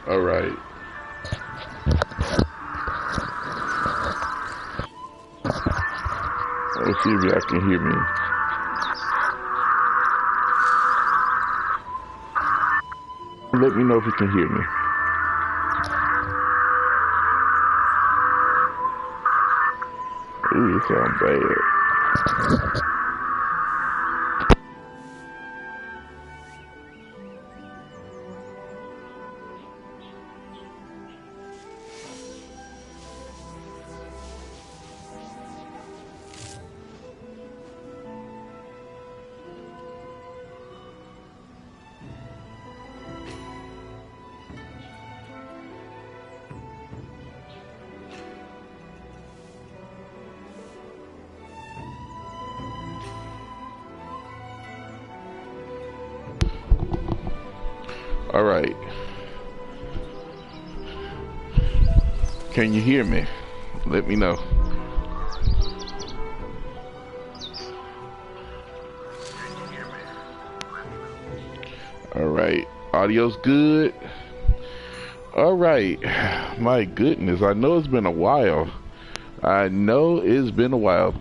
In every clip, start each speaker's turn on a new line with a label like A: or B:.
A: All right. Let's see if y'all can hear me. Let me know if you can hear me. Ooh, it sounds bad. All right. Can you hear me? Let me know. All right. Audio's good. All right. My goodness. I know it's been a while.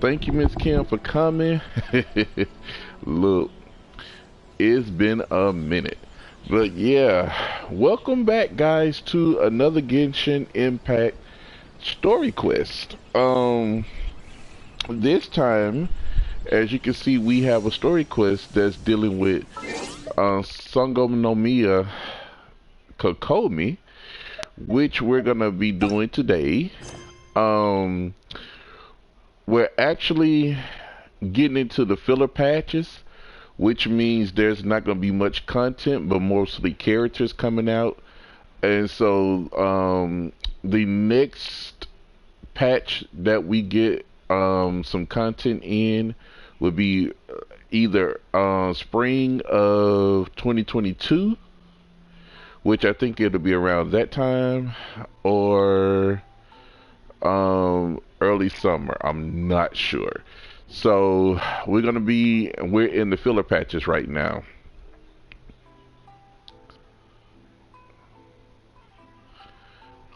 A: Thank you, Miss Kim, for coming. Look, it's been a minute. But yeah, welcome back, guys, to another Genshin Impact story quest. This time, as you can see, we have a story quest that's dealing with Sangonomiya Kokomi, which we're gonna be doing today. We're actually getting into the filler patches, which means there's not going to be much content, but mostly characters coming out. And so the next patch that we get some content in would be either spring of 2022, which I think it'll be around that time, or early summer. I'm not sure. So we're in the filler patches right now.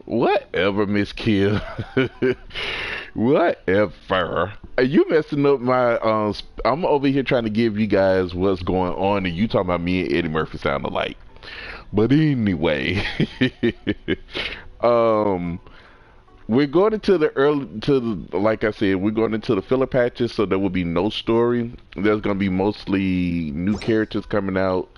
A: Whatever, Miss Kill. Whatever. Are you messing up my I'm over here trying to give you guys what's going on, and you talking about me and Eddie Murphy sound alike. But anyway, we're going into like I said, we're going into the filler patches, so there will be no story. There's going to be mostly new characters coming out.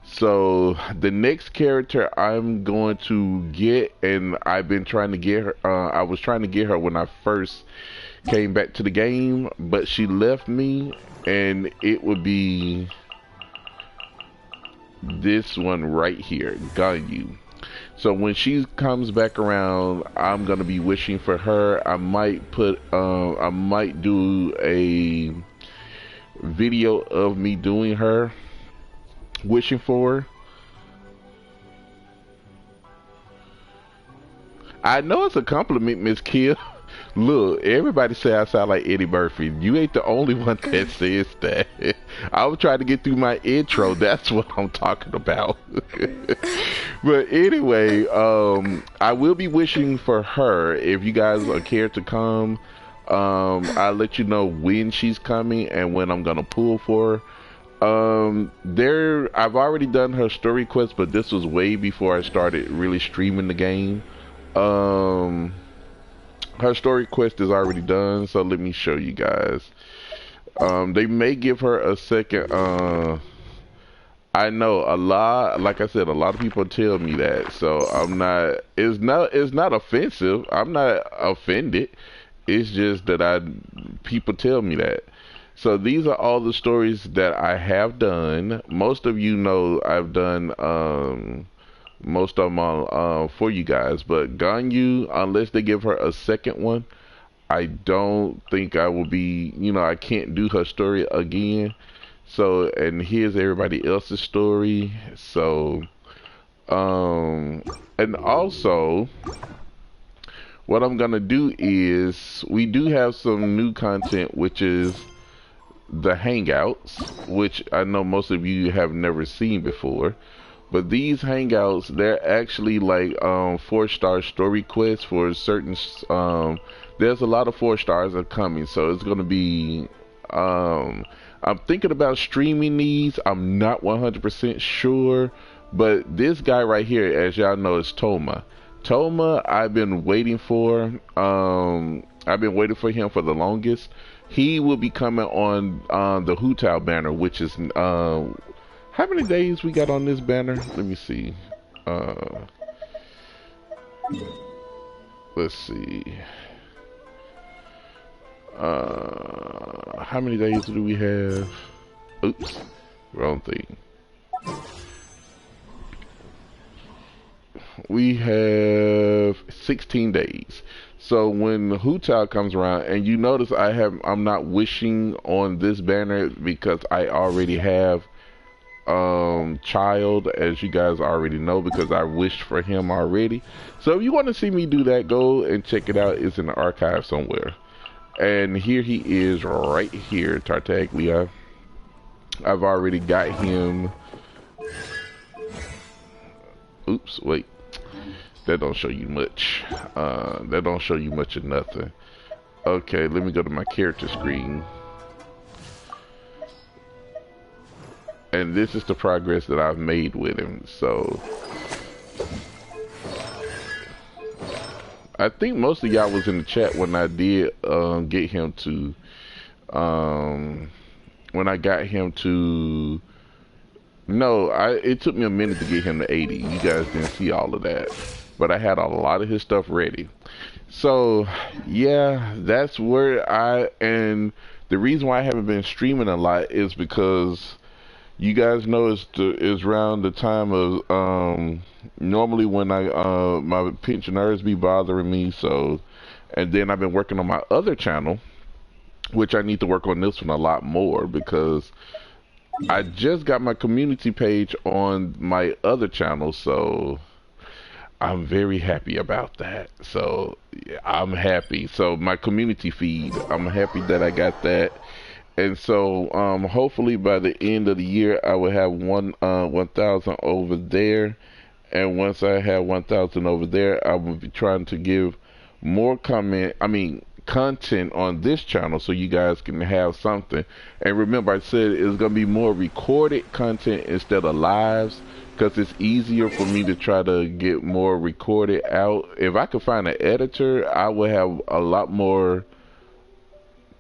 A: So the next character I'm going to get, and I've been trying to get her, I was trying to get her when I first came back to the game, but she left me, and it would be this one right here, Ganyu. So when she comes back around, I'm gonna be wishing for her. I might do a video of me doing her, wishing for her. I know it's a compliment, Miss Kill. Look, everybody say I sound like Eddie Murphy. You ain't the only one that says that. I was trying to get through my intro. That's what I'm talking about. But anyway, I will be wishing for her. If you guys care to come, I'll let you know when she's coming and when I'm gonna pull for her. I've already done her story quest, but this was way before I started really streaming the game. Her story quest is already done, so let me show you guys. They may give her a second. I know like I said, a lot of people tell me that, so it's not offensive. I'm not offended. It's just that people tell me that. So these are all the stories that I have done. Most of you know I've done most of them for you guys, but Ganyu, unless they give her a second one, I don't think I will be, I can't do her story again. So, and here's everybody else's story. So, and also, what I'm gonna do is, we do have some new content, which is the Hangouts, which I know most of you have never seen before. But these hangouts, they're actually like 4-star story quests for certain. There's a lot of 4 stars are coming, so it's gonna be. I'm thinking about streaming these. I'm not 100% sure, but this guy right here, as y'all know, is Toma. Toma, I've been waiting for. I've been waiting for him for the longest. He will be coming on the Hutao banner, which is how many days we got on this banner? Let me see. Let's see. How many days do we have? Oops, wrong thing. We have 16 days. So when Hutao comes around, and you notice I'm not wishing on this banner because I already have child, as you guys already know, because I wished for him already. So if you want to see me do that, go and check it out. It's in the archive somewhere. And here he is right here, Tartaglia. I've already got him. Oops, wait. That don't show you much. That don't show you much of nothing. Okay, let me go to my character screen. And this is the progress that I've made with him. So I think most of y'all was in the chat when I did get him to when I got him to it took me a minute to get him to 80. You guys didn't see all of that, but I had a lot of his stuff ready. So yeah, that's where and the reason why I haven't been streaming a lot is because you guys know it's around the time of normally when my pensioners be bothering me. So, and then I've been working on my other channel, which I need to work on this one a lot more because I just got my community page on my other channel. So I'm very happy about that. So yeah, I'm happy. So my community feed, I'm happy that I got that. And so hopefully by the end of the year I will have 1,000 over there, and once I have 1,000 over there, I will be trying to give more content on this channel so you guys can have something. And remember, I said it's gonna be more recorded content instead of lives, because it's easier for me to try to get more recorded out. If I could find an editor, I would have a lot more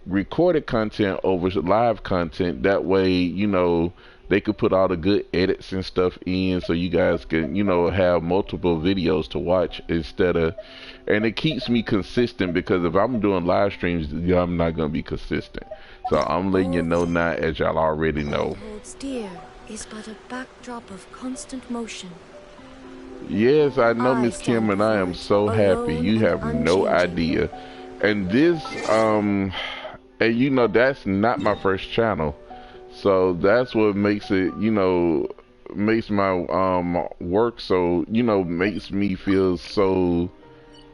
A: recorded content over live content. That way, you know, they could put all the good edits and stuff in so you guys can, you know, have multiple videos to watch instead of, and it keeps me consistent, because if I'm doing live streams, I'm not going to be consistent. So I'm letting you know now, as y'all already know.
B: Dear is but a backdrop of constant motion.
A: Yes, I know, Miss Kim, and I am so happy. You have no idea. And this and you know, that's not my first channel, so that's what makes it, you know, makes my work so, you know, makes me feel so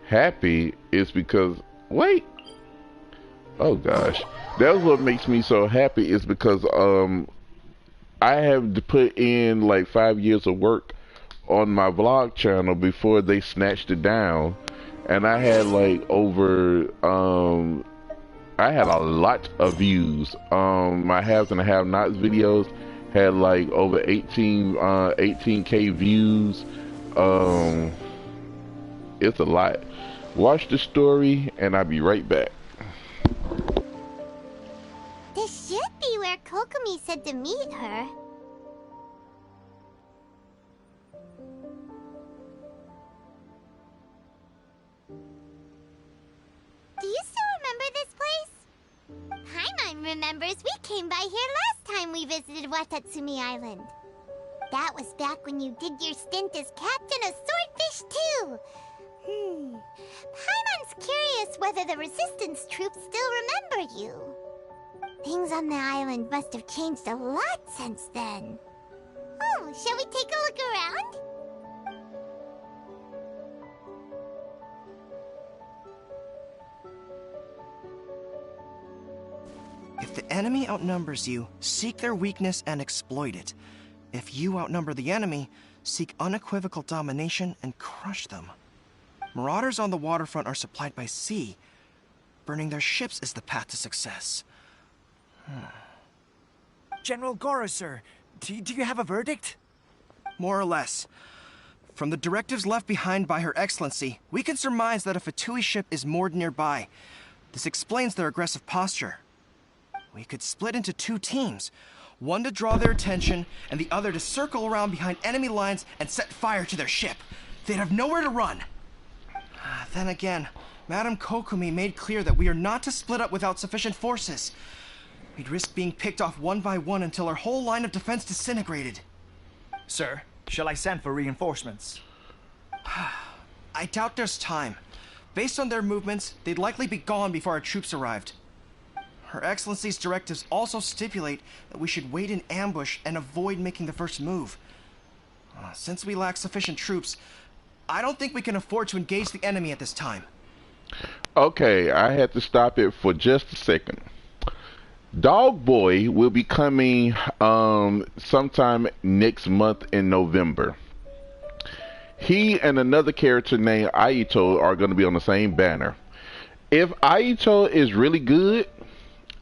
A: happy, is because oh gosh, that's what makes me so happy, is because I have to put in like 5 years of work on my vlog channel before they snatched it down, and I had like over I had a lot of views. My haves and have nots videos had like over 18k views. It's a lot. Watch the story and I'll be right back.
C: This should be where Kokomi said to meet her. Do you still remember this place? Paimon remembers we came by here last time we visited Watatsumi Island. That was back when you did your stint as captain of Swordfish too. Paimon's curious whether the resistance troops still remember you. Things on the island must have changed a lot since then. Oh, shall we take a look around?
D: If the enemy outnumbers you, seek their weakness and exploit it. If you outnumber the enemy, seek unequivocal domination, and crush them. Marauders on the waterfront are supplied by sea. Burning their ships is the path to success.
E: General Goro, sir, do you have a verdict?
D: More or less. From the directives left behind by Her Excellency, we can surmise that a Fatui ship is moored nearby. This explains their aggressive posture. We could split into 2 teams. One to draw their attention, and the other to circle around behind enemy lines and set fire to their ship. They'd have nowhere to run. Then again, Madame Kokomi made clear that we are not to split up without sufficient forces. We'd risk being picked off one by one until our whole line of defense disintegrated.
E: Sir, shall I send for reinforcements?
D: I doubt there's time. Based on their movements, they'd likely be gone before our troops arrived. Her Excellency's directives also stipulate that we should wait in ambush and avoid making the first move. Since we lack sufficient troops, I don't think we can afford to engage the enemy at this time.
A: Okay, I had to stop it for just a second. Dog Boy will be coming sometime next month in November. He and another character named Aito are going to be on the same banner. If Aito is really good,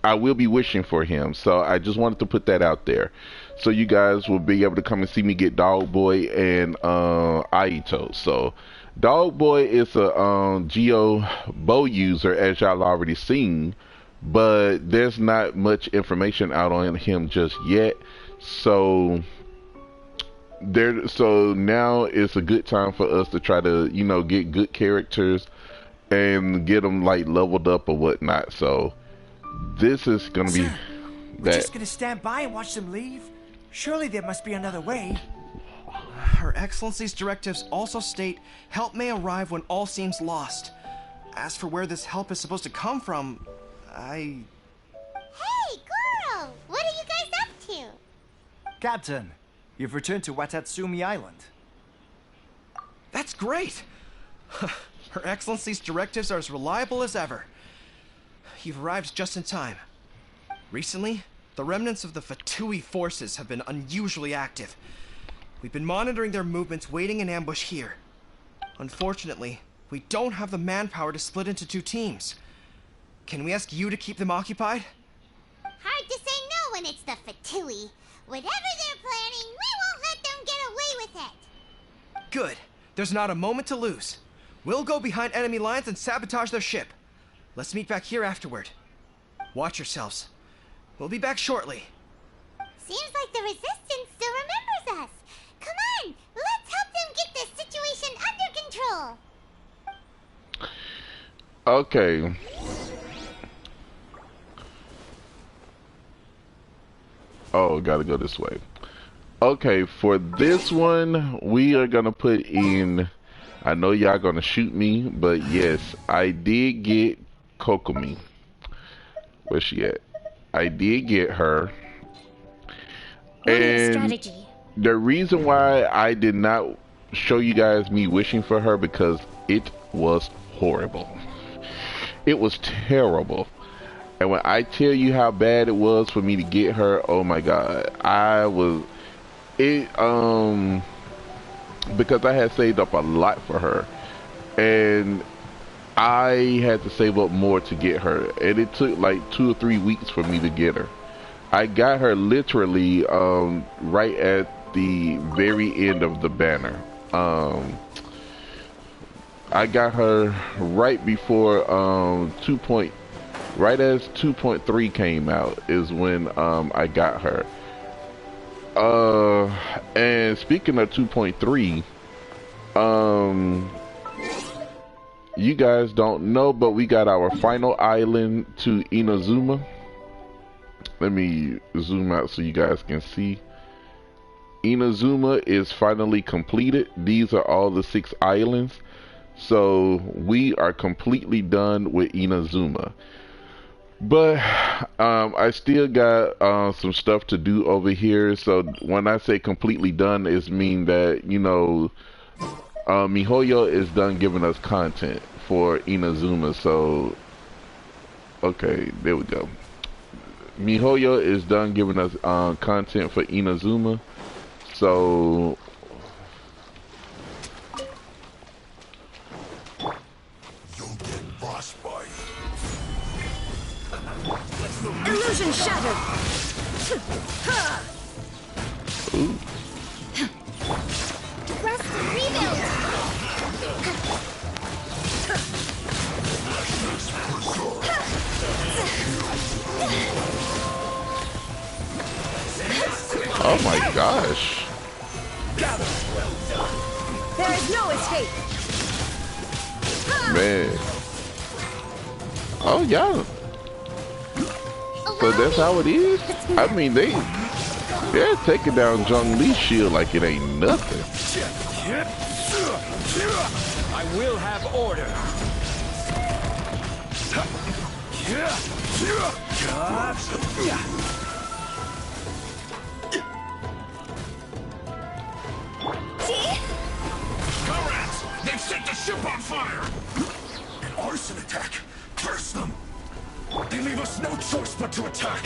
A: I will be wishing for him. So I just wanted to put that out there, so you guys will be able to come and see me get Dog Boy and Aito. So Dog Boy is a Geo bow user, as y'all already seen, but there's not much information out on him just yet. So now it's a good time for us to try to, you know, get good characters and get them like leveled up or whatnot. So this is gonna be
E: We're just gonna stand by and watch them leave? Surely there must be another way.
D: Her Excellency's directives also state help may arrive when all seems lost. As for where this help is supposed to come from,
C: Hey, Goro! What are you guys up to?
E: Captain, you've returned to Watatsumi Island.
D: That's great! Her Excellency's directives are as reliable as ever. You've arrived just in time. Recently, the remnants of the Fatui forces have been unusually active. We've been monitoring their movements, waiting in ambush here. Unfortunately, we don't have the manpower to split into 2 teams. Can we ask you to keep them occupied?
C: Hard to say no when it's the Fatui. Whatever they're planning, we won't let them get away with it.
D: Good. There's not a moment to lose. We'll go behind enemy lines and sabotage their ship. Let's meet back here afterward. Watch yourselves. We'll be back shortly.
C: Seems like the Resistance still remembers us. Come on, let's help them get this situation under control.
A: okay. Oh, gotta go this way. Okay, for this one, we are gonna put in. I know y'all gonna shoot me, but yes, I did get Kokomi. Where's she at? I did get her. And
B: strategy.
A: the reason why I did not show you guys me wishing for her, because it was horrible. It was terrible. And when I tell you how bad it was for me to get her, oh my god. Because I had saved up a lot for her. And I had to save up more to get her. And it took like 2 or 3 weeks for me to get her. I got her literally right at the very end of the banner. I got her right before right as 2.3 came out is when I got her. And speaking of 2.3, you guys don't know, but we got our final island to Inazuma. Let me zoom out so you guys can see. Inazuma is finally completed. These are all the 6 islands. So we are completely done with Inazuma. But I still got some stuff to do over here. So when I say completely done, it mean that, you know, MiHoYo is done giving us content for Inazuma. So okay, there we go. MiHoYo is done giving us content for Inazuma. So Ooh.
C: Rest and rebuild.
A: Oh my gosh.
B: There is no escape.
A: Man. Oh yeah. So that's how it is? I mean, they're taking down Zhong Li's shield like it ain't nothing.
F: I will have order.
G: Comrades, they've set the ship on fire! An arson attack! Curse them! They leave us no choice but to attack!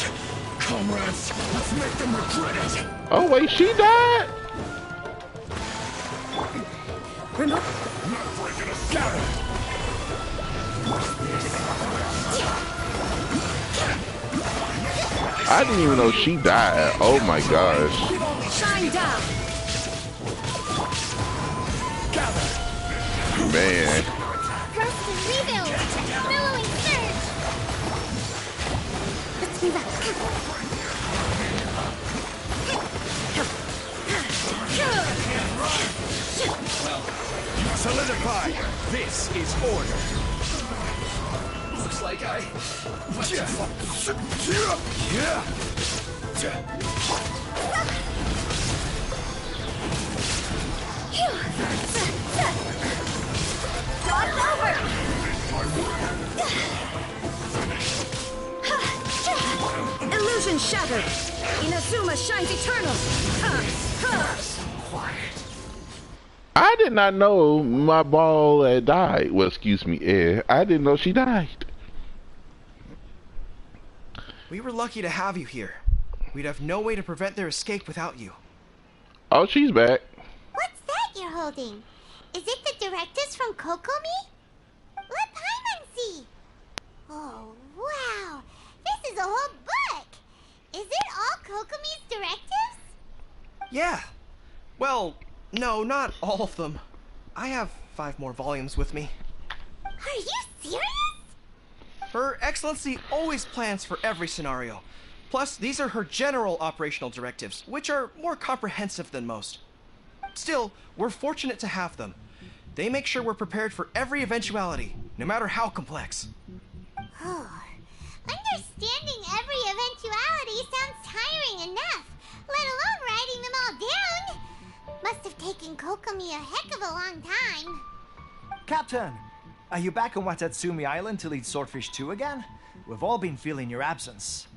G: Comrades, let's make them regret it!
A: Oh wait, she died?
G: Not breaking a scatter!
A: I didn't even know she died. Oh my gosh.
B: Shine down.
A: Man.
C: Rest and rebuild. Billowing surge. Let's move up.
F: Solidify. This is order.
G: Looks like I...
B: Dodge over. Illusion shattered. Inazuma shines eternal.
A: I did not know my ball had died. Well, excuse me, I didn't know she died.
D: We were lucky to have you here. We'd have no way to prevent their escape without you.
A: Oh, she's back.
C: What's that you're holding? Is it the directives from Kokomi? Let Paimon see. Oh, wow. This is a whole book. Is it all Kokomi's directives?
D: Yeah. Well, no, not all of them. I have 5 more volumes with me.
C: Are you serious?
D: Her Excellency always plans for every scenario. Plus, these are her general operational directives, which are more comprehensive than most. Still, we're fortunate to have them. They make sure we're prepared for every eventuality, no matter how complex.
C: Understanding every eventuality sounds tiring enough, let alone writing them all down. Must have taken Kokomi a heck of a long time.
E: Captain, are you back on Watatsumi Island to lead Swordfish 2 again? We've all been feeling your absence.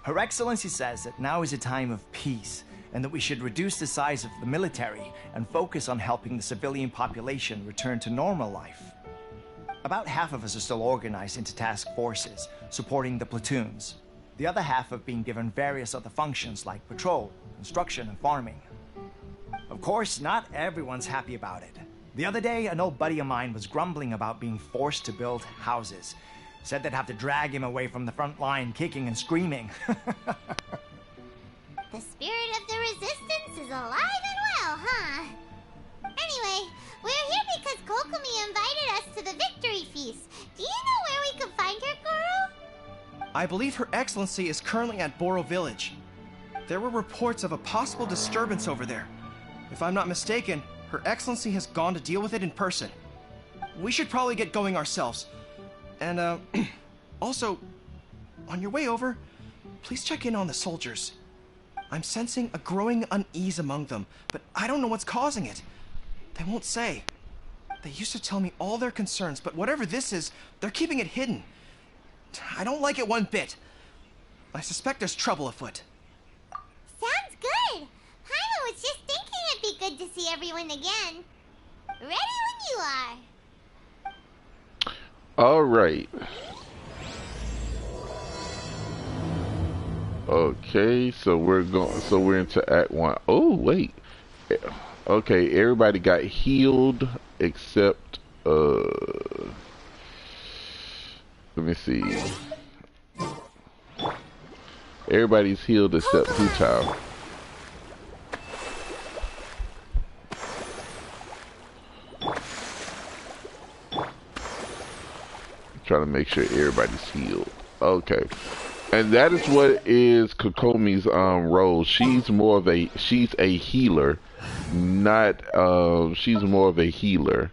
E: Her Excellency says that now is a time of peace, and that we should reduce the size of the military and focus on helping the civilian population return to normal life. About half of us are still organized into task forces, supporting the platoons. The other half have been given various other functions like patrol, construction, and farming. Of course, not everyone's happy about it. The other day, an old buddy of mine was grumbling about being forced to build houses. Said they'd have to drag him away from the front line, kicking and screaming.
C: The spirit of the resistance is alive and well, huh? Anyway, we're here because Kokomi invited us to the victory feast. Do you know where we can find her, Guru?
D: I believe Her Excellency is currently at Boro Village. There were reports of a possible disturbance over there. If I'm not mistaken, Her Excellency has gone to deal with it in person. We should probably get going ourselves. And, also, on your way over, please check in on the soldiers. I'm sensing a growing unease among them, but I don't know what's causing it. They won't say. They used to tell me all their concerns, but whatever this is, they're keeping it hidden. I don't like it one bit. I suspect there's trouble afoot.
C: Sounds good. Paimon was just thinking it'd be good to see everyone again. Ready when you are.
A: All right. Okay, so we're into Act 1. Oh, wait. Okay, everybody got healed except let me see. Everybody's healed except Hu Tao. Trying to make sure everybody's healed. Okay. And that is what is Kokomi's role. She's more of a healer, not she's more of a healer.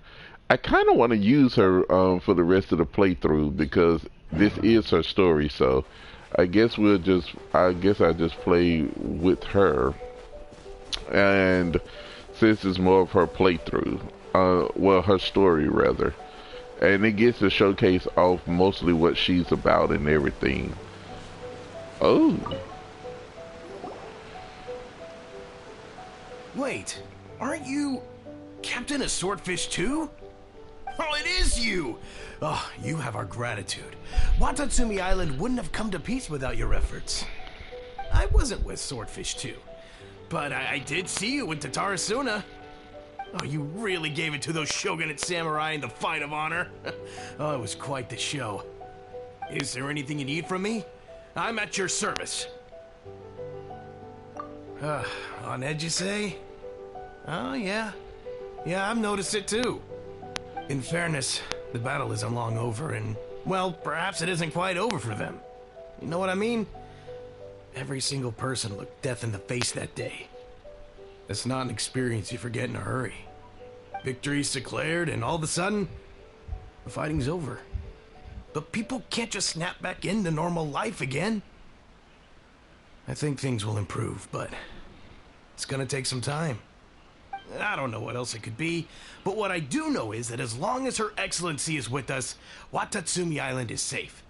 A: I kind of want to use her for the rest of the playthrough because this is her story. So I guess I just play with her, and since it's more of her playthrough, well, her story rather, and it gets to showcase off mostly what she's about and everything. Oh.
F: Wait, aren't you Captain of Swordfish too? Oh, it is you! Oh, you have our gratitude. Watatsumi Island wouldn't have come to peace without your efforts. I wasn't with Swordfish 2, but I did see you with Tatarasuna. Oh, you really gave it to those shogunate samurai in the fight of honor. Oh, it was quite the show. Is there anything you need from me? I'm at your service. On edge, you say? Oh, yeah. Yeah, I've noticed it too. In fairness, the battle isn't long over, and, well, perhaps it isn't quite over for them. You know what I mean? Every single person looked death in the face that day. It's not an experience you forget in a hurry. Victory's declared, and all of a sudden, the fighting's over. But people can't just snap back into normal life again. I think things will improve, but it's gonna take some time. I don't know what else it could be, but what I do know is that as long as Her Excellency is with us, Watatsumi Island is safe.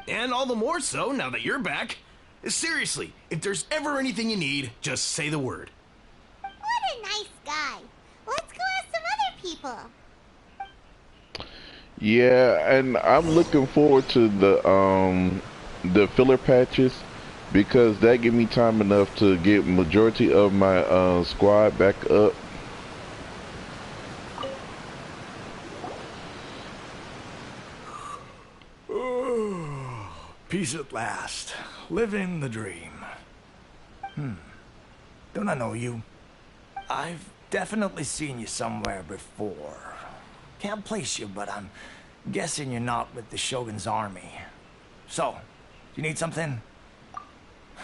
F: And all the more so now that you're back. Seriously, if there's ever anything you need, just say the word.
C: What a nice guy. Let's go ask some other people.
A: Yeah, and I'm looking forward to the filler patches because that give me time enough to get majority of my squad back up.
E: Peace at last. Living the dream. Don't I know you? I've definitely seen you somewhere before. Can't place you, but I'm guessing you're not with the Shogun's army. So, you need something?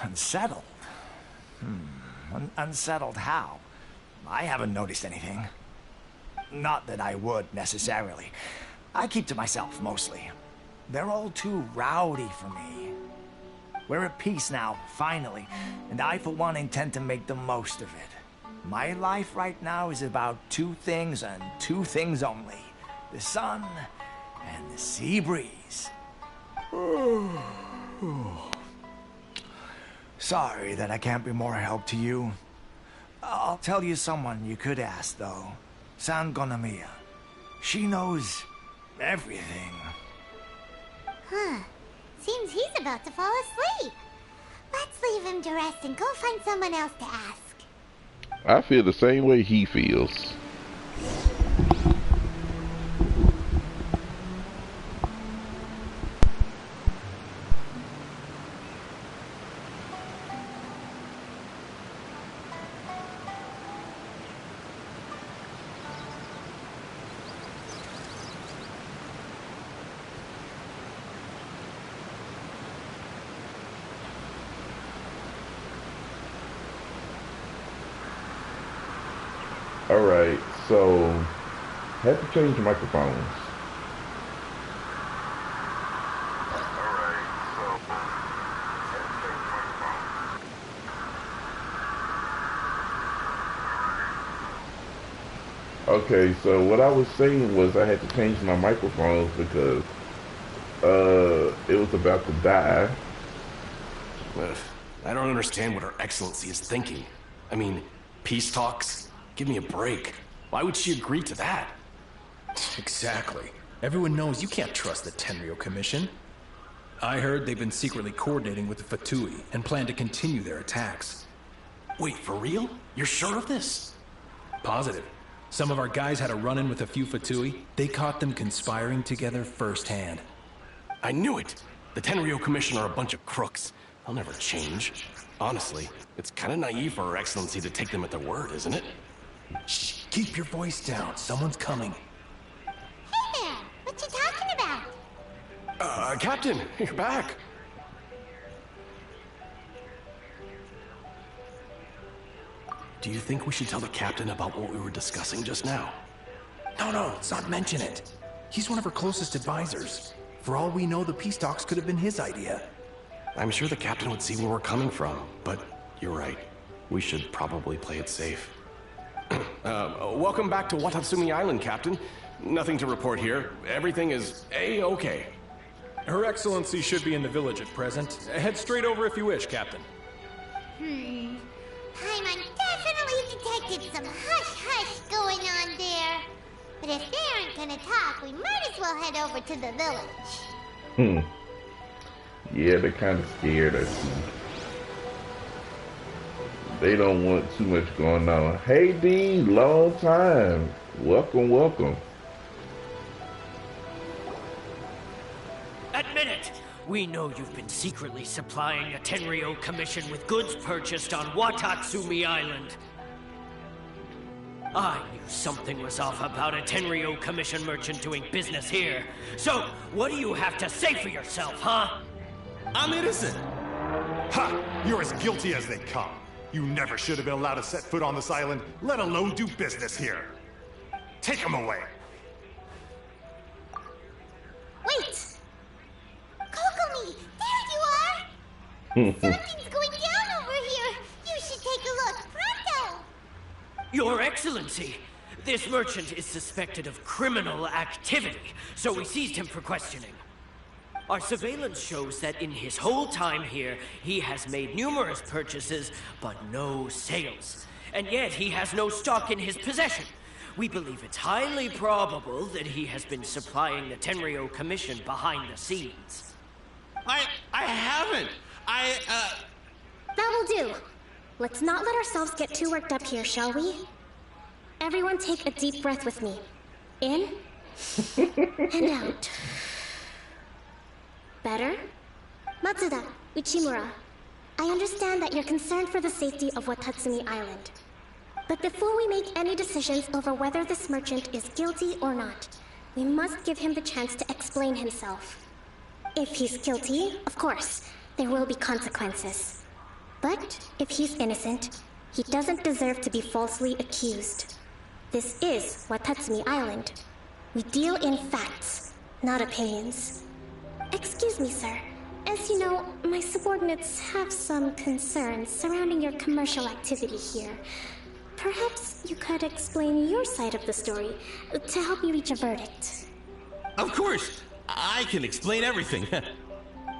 E: Unsettled? Unsettled how? I haven't noticed anything. Not that I would, necessarily. I keep to myself, mostly. They're all too rowdy for me. We're at peace now, finally, and I, for one, intend to make the most of it. My life right now is about two things and two things only. The sun and the sea breeze. Sorry that I can't be more help to you. I'll tell you someone you could ask, though. San Gonamiya. She knows everything.
C: Seems he's about to fall asleep. Let's leave him to rest and go find someone else to ask.
A: I feel the same way he feels. Alright, so had to change the microphones. Okay, so what I was saying was I had to change my microphones because it was about to die.
H: I don't understand what Her Excellency is thinking. I mean, peace talks? Give me a break. Why would she agree to that?
I: Exactly. Everyone knows you can't trust the Tenryo Commission. I heard they've been secretly coordinating with the Fatui and plan to continue their attacks.
H: Wait, for real? You're sure of this?
I: Positive. Some of our guys had a run-in with a few Fatui. They caught them conspiring together firsthand.
H: I knew it! The Tenryo Commission are a bunch of crooks. I'll never change. Honestly, it's kind of naive for Her Excellency to take them at their word, isn't it?
I: Shh, keep your voice down. Someone's coming.
C: Hey there! What you talking about?
H: Captain, you're back. Do you think we should tell the captain about what we were discussing just now?
I: No, let's not mention it. He's one of her closest advisors. For all we know, the peace talks could have been his idea.
H: I'm sure the captain would see where we're coming from, but you're right. We should probably play it safe. Welcome back to Watatsumi Island, Captain. Nothing to report here. Everything is A-okay.
I: Her Excellency should be in the village at present. Head straight over if you wish, Captain.
C: Paimon definitely detected some hush-hush going on there. But if they aren't gonna talk, we might as well head over to the village.
A: Yeah, they're kind of scared, I see. They don't want too much going on. Hey, Dean, long time. Welcome.
J: Admit it! We know you've been secretly supplying a Tenryou Commission with goods purchased on Watatsumi Island. I knew something was off about a Tenryou Commission merchant doing business here. So, what do you have to say for yourself, huh?
G: I'm innocent! Ha! You're as guilty as they come. You never should have been allowed to set foot on this island, let alone do business here. Take him away.
C: Wait! Kokomi, there you are! Something's going down over here! You should take a look, pronto!
J: Your Excellency, this merchant is suspected of criminal activity, so we seized him for questioning. Our surveillance shows that in his whole time here, he has made numerous purchases, but no sales. And yet he has no stock in his possession. We believe it's highly probable that he has been supplying the Tenryou Commission behind the scenes.
K: I haven't.
L: That will do. Let's not let ourselves get too worked up here, shall we? Everyone take a deep breath with me. In and out. Better? Matsuda, Uchimura, I understand that you're concerned for the safety of Watatsumi Island. But before we make any decisions over whether this merchant is guilty or not, we must give him the chance to explain himself. If he's guilty, of course, there will be consequences. But if he's innocent, he doesn't deserve to be falsely accused. This is Watatsumi Island. We deal in facts, not opinions. Excuse me, sir. As you know, my subordinates have some concerns surrounding your commercial activity here. Perhaps you could explain your side of the story to help me reach a verdict.
K: Of course, I can explain everything.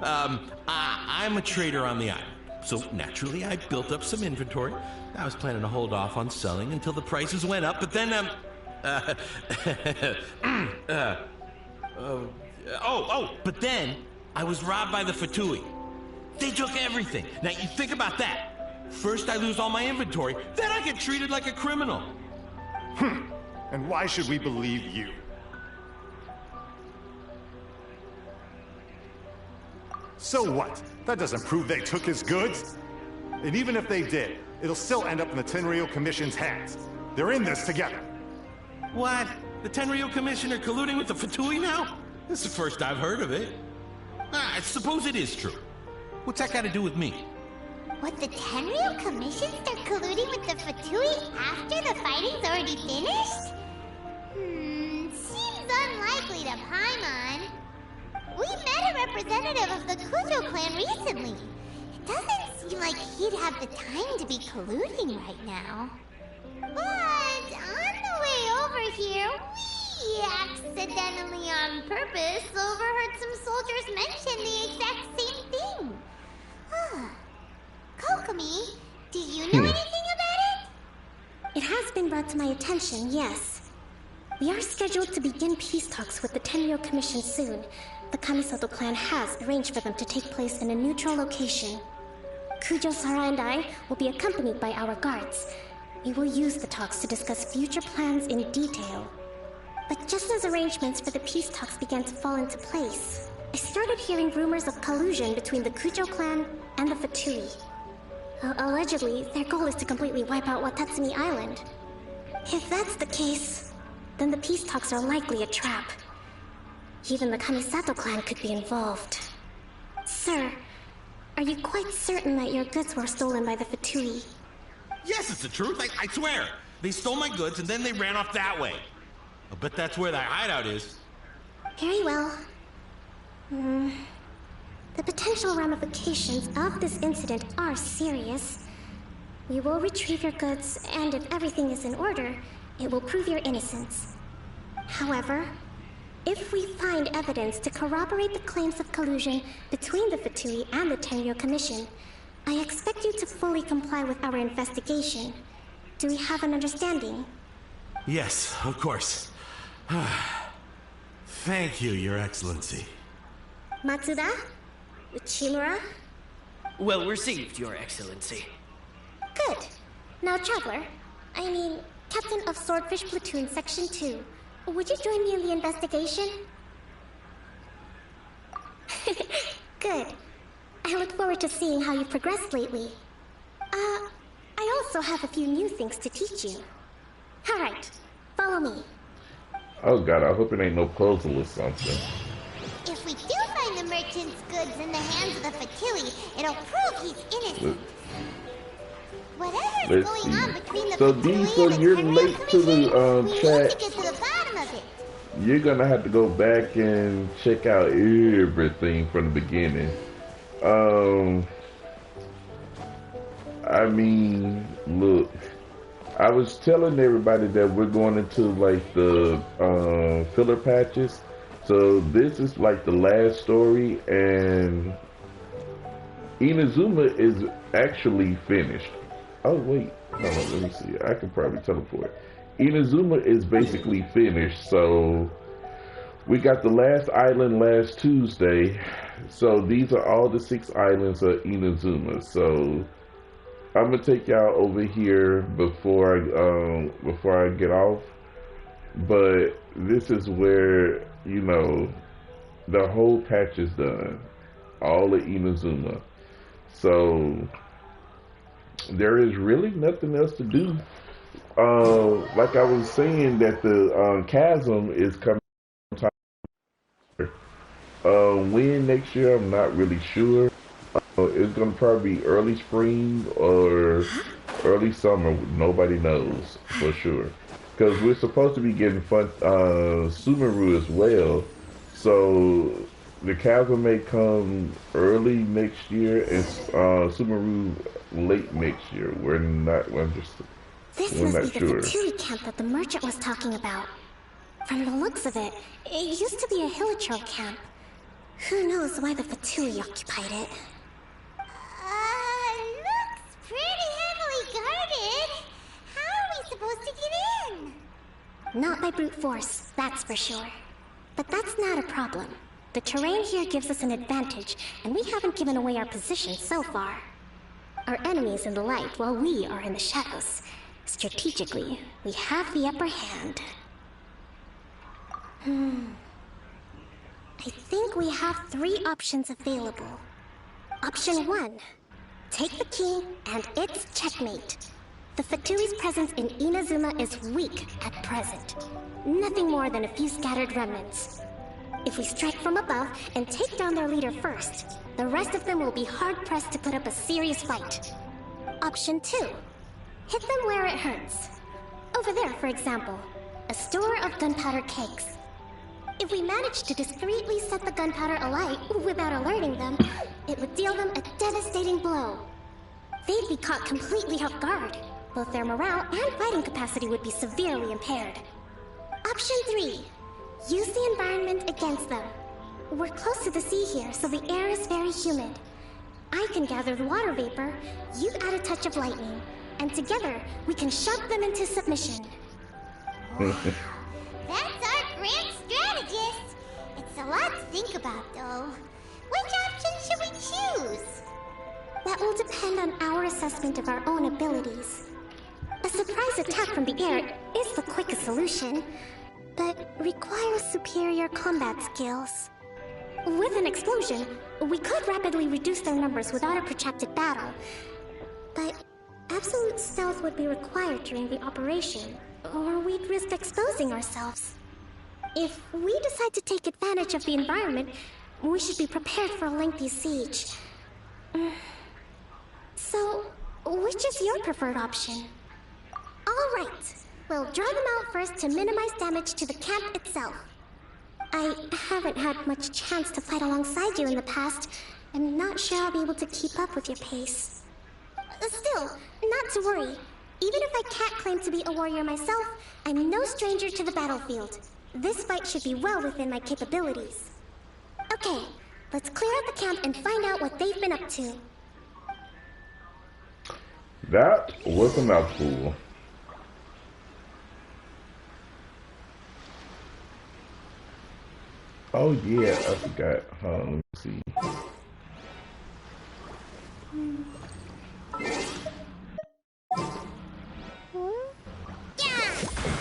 K: I'm a trader on the island, so naturally I built up some inventory. I was planning to hold off on selling until the prices went up, but then, but then I was robbed by the Fatui. They took everything. Now you think about that. First I lose all my inventory, then I get treated like a criminal.
G: And why should we believe you? So what? That doesn't prove they took his goods. And even if they did, it'll still end up in the Tenryou Commission's hands. They're in this together.
K: What? The Tenryou Commission are colluding with the Fatui now? This is the first I've heard of it. I suppose it is true. What's that got to do with me?
C: What, the Tenryou Commission start colluding with the Fatui after the fighting's already finished? Seems unlikely to Paimon. We met a representative of the Kujo clan recently. It doesn't seem like he'd have the time to be colluding right now. But on the way over here, we accidentally on purpose overheard some soldiers mention the exact same thing. Kokomi, do you know anything about it?
L: It has been brought to my attention, yes. We are scheduled to begin peace talks with the Tenryou Commission soon. The Kamisato clan has arranged for them to take place in a neutral location. Kujo-Sara and I will be accompanied by our guards. We will use the talks to discuss future plans in detail. But just as arrangements for the peace talks began to fall into place, I started hearing rumors of collusion between the Kujo clan and the Fatui. Allegedly, their goal is to completely wipe out Watatsumi Island. If that's the case, then the peace talks are likely a trap. Even the Kamisato clan could be involved. Sir, are you quite certain that your goods were stolen by the Fatui?
K: Yes, it's the truth. I swear. They stole my goods and then they ran off that way. I bet that's where their hideout is.
L: Very well. The potential ramifications of this incident are serious. We will retrieve your goods, and if everything is in order, it will prove your innocence. However, if we find evidence to corroborate the claims of collusion between the Fatui and the Tenryo Commission, I expect you to fully comply with our investigation. Do we have an understanding?
K: Yes, of course. Thank you, Your Excellency.
L: Matsuda? Uchimura?
J: Well received, Your Excellency.
L: Good. Now, Traveler, Captain of Swordfish Platoon Section 2, would you join me in the investigation? Good. I look forward to seeing how you've progressed lately. I also have a few new things to teach you. Alright, follow me.
A: Oh god, I hope it ain't no puzzle or something.
C: If we do find the merchant's goods in the hands of the Fatui, it'll prove he's innocent. Whatever's going on between the Fatui and the Tenryo Commission, we need to get to the bottom of it.
A: You're gonna have to go back and check out everything from the beginning. Look, I was telling everybody that we're going into like the filler patches. So this is like the last story, and Inazuma is actually finished. Oh wait, hold on, let me see. I can probably teleport. Inazuma is basically finished, so we got the last island last Tuesday. So these are all the 6 islands of Inazuma. So I'm gonna take y'all over here before I get off. But this is where, you know, the whole patch is done. All of Inazuma. So there is really nothing else to do. Like I was saying, that the chasm is coming. When next year, I'm not really sure. It's gonna probably be early spring or early summer. Nobody knows for sure, because we're supposed to be getting Sumeru as well. So the chasm may come early next year, and Sumeru late next year. We're not
L: This must be the Fatui camp that the merchant was talking about. From the looks of it, it used to be a Hilichurl camp. Who knows why the Fatui occupied it?
C: Looks pretty heavily guarded. How are we supposed to get in?
L: Not by brute force, that's for sure. But that's not a problem. The terrain here gives us an advantage, and we haven't given away our position so far. Our enemy's in the light while we are in the shadows. Strategically, we have the upper hand. I think we have 3 options available. Option 1. Take the king, and it's checkmate. The Fatui's presence in Inazuma is weak at present. Nothing more than a few scattered remnants. If we strike from above and take down their leader first, the rest of them will be hard-pressed to put up a serious fight. Option 2. Hit them where it hurts. Over there, for example, a store of gunpowder kegs. If we manage to discreetly set the gunpowder alight without alerting them, it would deal them a devastating blow. They'd be caught completely off guard. Both their morale and fighting capacity would be severely impaired. Option 3. Use the environment against them. We're close to the sea here, so the air is very humid. I can gather the water vapor, you add a touch of lightning, and together we can shock them into submission.
C: That's our grand strategist. It's a lot to think about, though. Which option should we choose?
L: That will depend on our assessment of our own abilities. A surprise attack from the air is the quickest solution, but requires superior combat skills. With an explosion, we could rapidly reduce their numbers without a protracted battle. But absolute stealth would be required during the operation, or we'd risk exposing ourselves. If we decide to take advantage of the environment, we should be prepared for a lengthy siege. So, which is your preferred option? Alright, we'll draw them out first to minimize damage to the camp itself. I haven't had much chance to fight alongside you in the past. I'm not sure I'll be able to keep up with your pace. Still, not to worry. Even if I can't claim to be a warrior myself, I'm no stranger to the battlefield. This fight should be well within my capabilities. Okay, let's clear out the camp and find out what they've been up to.
A: That was a mouthful. Oh yeah, I forgot. Let me see.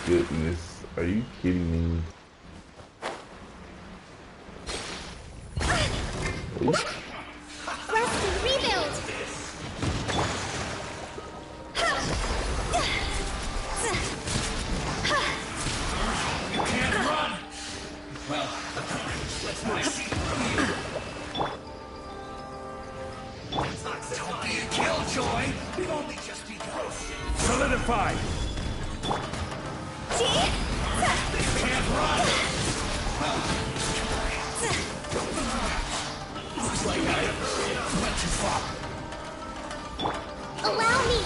A: Goodness, are you kidding me?
C: Rest and rebuild!
G: You can't run! Well, let's not see from you. Don't be a killjoy! We've only just begun. Solidify! You can't run! Looks like I went too far.
C: Allow me!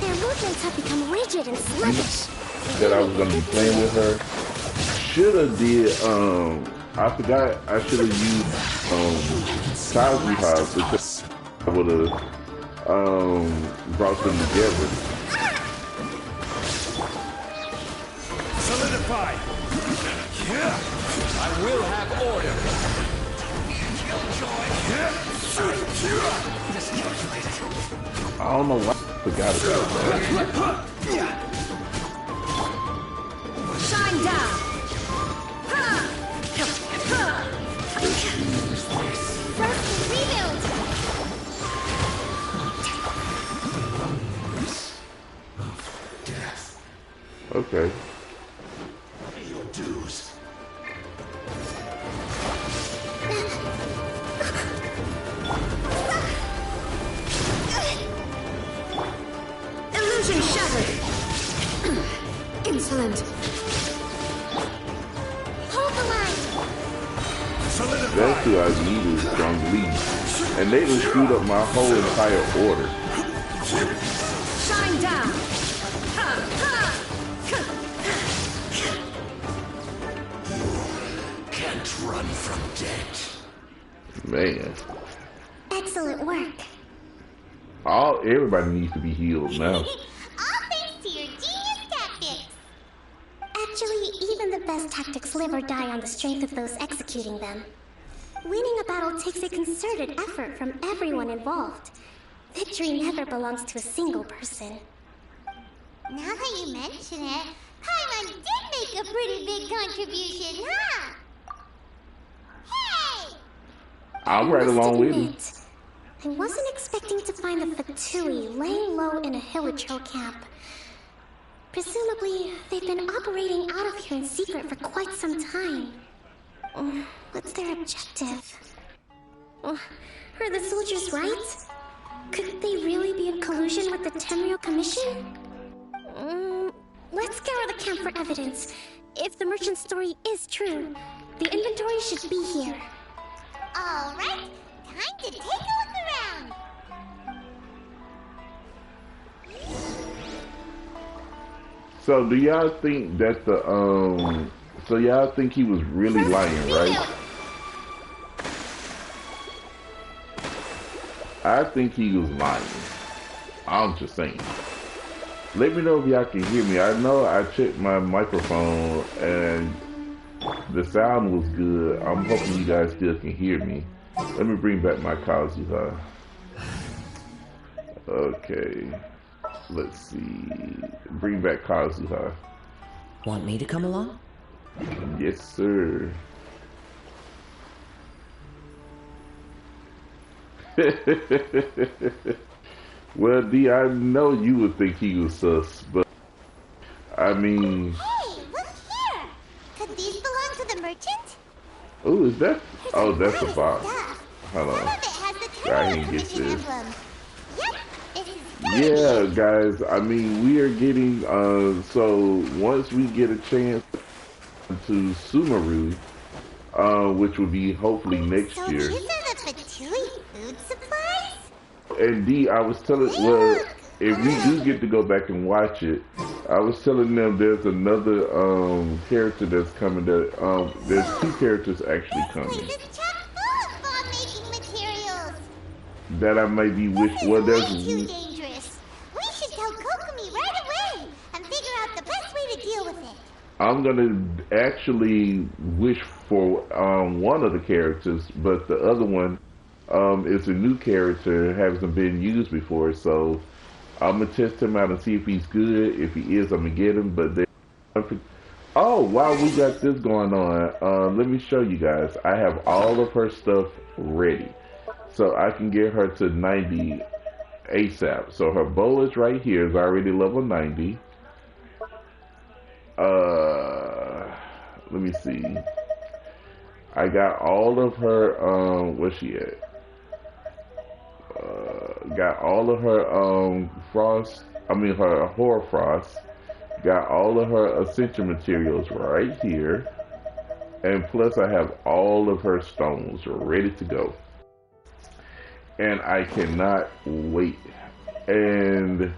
L: Their movements have become rigid and sluggish.
A: That I was gonna be playing with her. Shoulda did I forgot I shoulda used Kazuha because I woulda brought them together.
G: Solidify! Yeah! I will have order!
A: I don't know why I forgot about that.
C: Shine down! Rest and rebuild!
A: Okay.
G: Your dues.
C: Illusion shattered! Insolent! Hold the line!
A: That's who I needed strong lead. And they just screwed up my whole entire order.
C: Shine down!
G: Can't run from death.
A: Man.
L: Excellent work.
A: Everybody needs to be healed now.
C: All thanks to your genius tactics!
L: Actually, even the best tactics live or die on the strength of those executing them. Winning a battle takes a concerted effort from everyone involved. Victory never belongs to a single person.
C: Now that you mention it, Paimon did make a pretty big contribution, huh? Hey!
A: I'm right along with you.
L: I wasn't expecting to find the Fatui laying low in a Hilichurl camp. Presumably, they've been operating out of here in secret for quite some time. What's their objective? Are the soldiers right? Could they really be in collusion with the Tenryou Commission? Let's scour the camp for evidence. If the merchant's story is true, the inventory should be here.
C: All right, time to take a look around.
A: So do y'all think that so y'all think he was really lying, right? I think he was lying. I'm just saying. Let me know if y'all can hear me. I know I checked my microphone and the sound was good. I'm hoping you guys still can hear me. Let me bring back my Kazuha. Okay. Let's see. Bring back Kazuha.
M: Want me to come along?
A: Yes, sir. Well, D, I know you would think he was sus, but I mean...
C: Hey, look here! Could these belong to the merchant?
A: Oh, is that? Oh, that's a box.
C: Stuff.
A: Hold
C: Some
A: on.
C: of it has the
A: I
C: Terror
A: didn't get
C: Commission
A: this.
C: emblem. Yep, this is
A: Yeah, guys, I mean, we are getting, so once we get a chance to Sumeru, which will be hopefully next
C: so
A: year.
C: these are the Fatui food supplies?
A: And D, I was telling, well, if we do get to go back and watch it, I was telling them there's another, character that's coming that, there's two characters actually coming.
C: This is chock full of bomb-making materials.
A: That I may be wish, well,
C: Way
A: there's,
C: too dangerous. We should tell Kokomi right away and figure out the best way to deal with it.
A: I'm gonna actually wish for one of the characters, but the other one is a new character, hasn't been used before. So I'm gonna test him out and see if he's good. If he is, I'm gonna get him. But then, oh, while we got this going on, let me show you guys. I have all of her stuff ready, so I can get her to 90 ASAP. So her bow is right here, is already level 90. Let me see. I got all of her, where's she at? Got all of her, her hoarfrost. Got all of her ascension materials right here. And plus I have all of her stones ready to go. And I cannot wait. And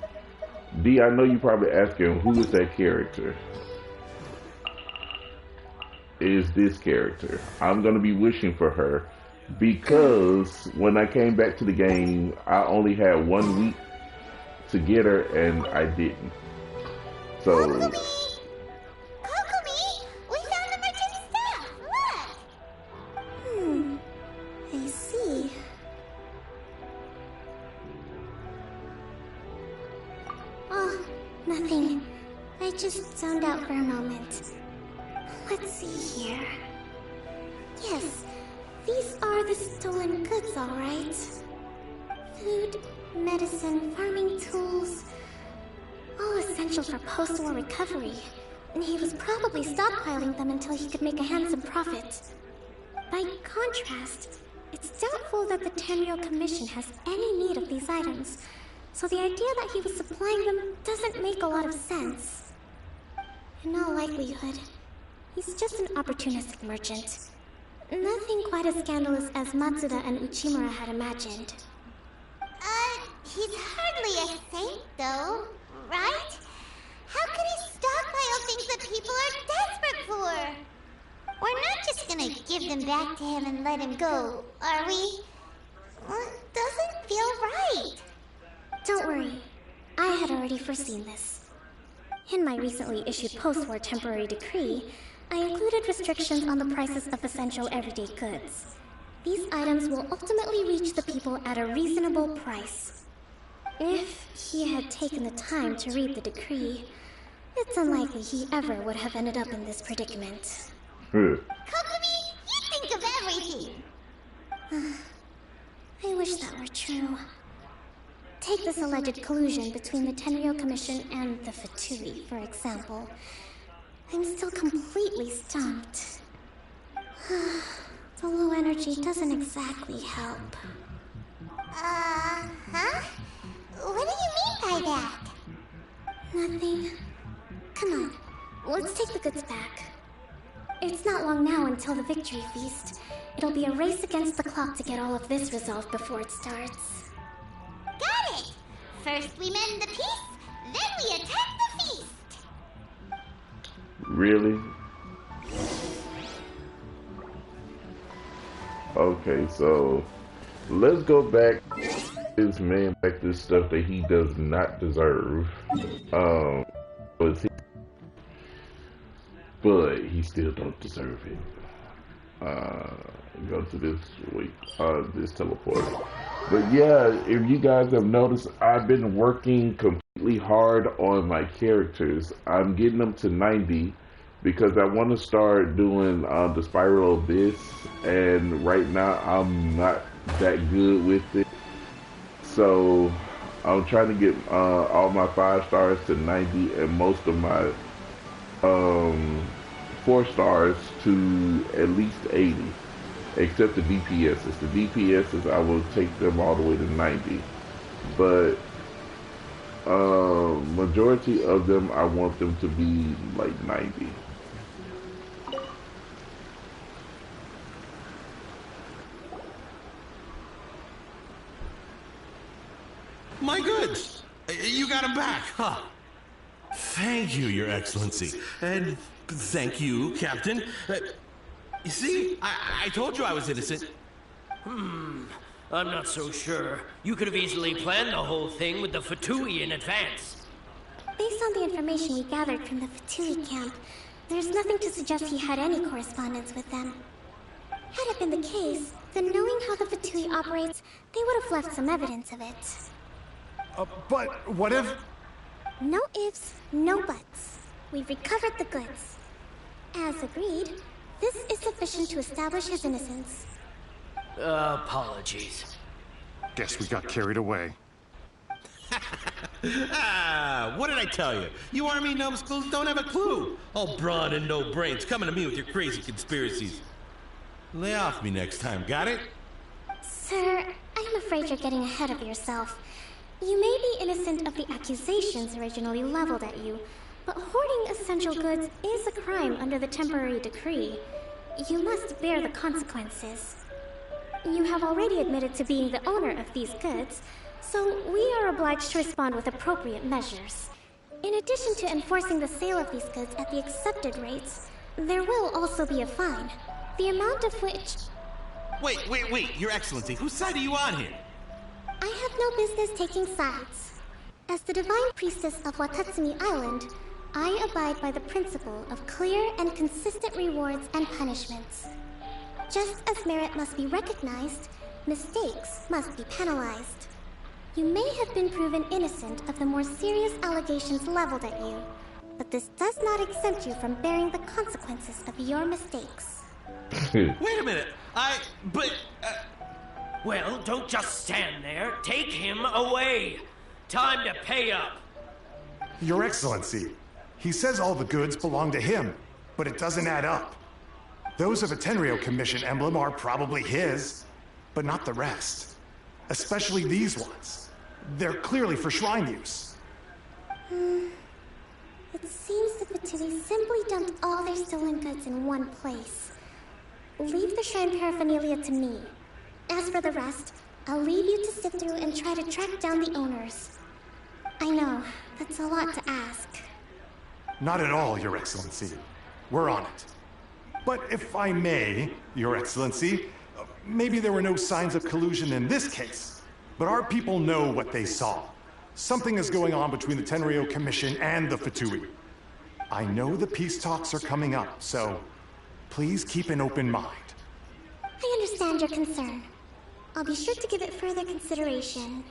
A: D, I know you're probably asking, who is that character? Is this character. I'm going to be wishing for her because when I came back to the game, I only had 1 week to get her and I didn't. So...
C: Kokomi! We found the merchant's stuff! Look!
L: I see. Oh, nothing. I just zoned out for a moment. Let's see here. Yes, these are the stolen goods, all right. Food, medicine, farming tools, all essential for post-war recovery. And he was probably stockpiling them until he could make a handsome profit. By contrast, it's doubtful that the Tenryou Commission has any need of these items, so the idea that he was supplying them doesn't make a lot of sense. In all likelihood, he's just an opportunistic merchant. Nothing quite as scandalous as Matsuda and Uchimura had imagined.
C: He's hardly a saint, though, right? How could he stockpile things that people are desperate for? We're not just gonna give them back to him and let him go, are we? Doesn't feel right.
L: Don't worry. I had already foreseen this. In my recently issued post-war temporary decree, I included restrictions on the prices of essential everyday goods. These items will ultimately reach the people at a reasonable price. If he had taken the time to read the decree, it's unlikely he ever would have ended up in this predicament.
C: Kokomi, you think of everything!
L: I wish that were true. Take this alleged collusion between the Tenryou Commission and the Fatui, for example. I'm still completely stumped. The low energy doesn't exactly help.
C: Huh? What do you mean by that?
L: Nothing. Come on, let's take the goods back. It's not long now until the victory feast. It'll be a race against the clock to get all of this resolved before it starts.
C: Got it! First we mend the peace, then we attack the feast!
A: Really? Okay, so let's go back. This man back to stuff that he does not deserve. But he still don't deserve it. Go to this week. This teleporter. But yeah, if you guys have noticed, I've been working completely hard on my characters. I'm getting them to 90 because I want to start doing the Spiral Abyss, and right now I'm not that good with it. So I'm trying to get all my 5 stars to 90 and most of my um, 4 stars to at least 80. Except the DPSs. The DPSs, I will take them all the way to 90. But majority of them, I want them to be like 90.
K: My goods! You got them back, huh? Thank you, Your Excellency. And thank you, Captain. You see, I told you I was innocent.
J: I'm not so sure. You could have easily planned the whole thing with the Fatui in advance.
L: Based on the information we gathered from the Fatui camp, there's nothing to suggest he had any correspondence with them. Had it been the case, then knowing how the Fatui operates, they would have left some evidence of it.
N: But what if...
L: No ifs, no buts. We've recovered the goods. As agreed, this is sufficient to establish his innocence.
J: Apologies.
N: Guess we got carried away.
K: What did I tell you? You army numbskulls don't have a clue. All brawn and no brains coming to me with your crazy conspiracies. Lay off me next time, got it?
L: Sir, I'm afraid you're getting ahead of yourself. You may be innocent of the accusations originally leveled at you, but hoarding essential goods is a crime under the temporary decree. You must bear the consequences. You have already admitted to being the owner of these goods, so we are obliged to respond with appropriate measures. In addition to enforcing the sale of these goods at the accepted rates, there will also be a fine, the amount of which...
K: Wait, Your Excellency, whose side are you on here?
L: I have no business taking sides. As the Divine Priestess of Watatsumi Island, I abide by the principle of clear and consistent rewards and punishments. Just as merit must be recognized, mistakes must be penalized. You may have been proven innocent of the more serious allegations leveled at you, but this does not exempt you from bearing the consequences of your mistakes.
K: Wait a minute,
J: Well, don't just stand there. Take him away. Time to pay up.
N: Your Excellency, he says all the goods belong to him, but it doesn't add up. Those of a Tenryo Commission emblem are probably his, but not the rest. Especially these ones. They're clearly for shrine use.
L: It seems the Fatui simply dumped all their stolen goods in one place. Leave the shrine paraphernalia to me. As for the rest, I'll leave you to sift through and try to track down the owners. I know, that's a lot to ask.
N: Not at all, Your Excellency. We're on it. But if I may, Your Excellency, maybe there were no signs of collusion in this case, but our people know what they saw. Something is going on between the Tenryo Commission and the Fatui. I know the peace talks are coming up, so please keep an open mind.
L: I understand your concern. I'll be sure to give it further consideration.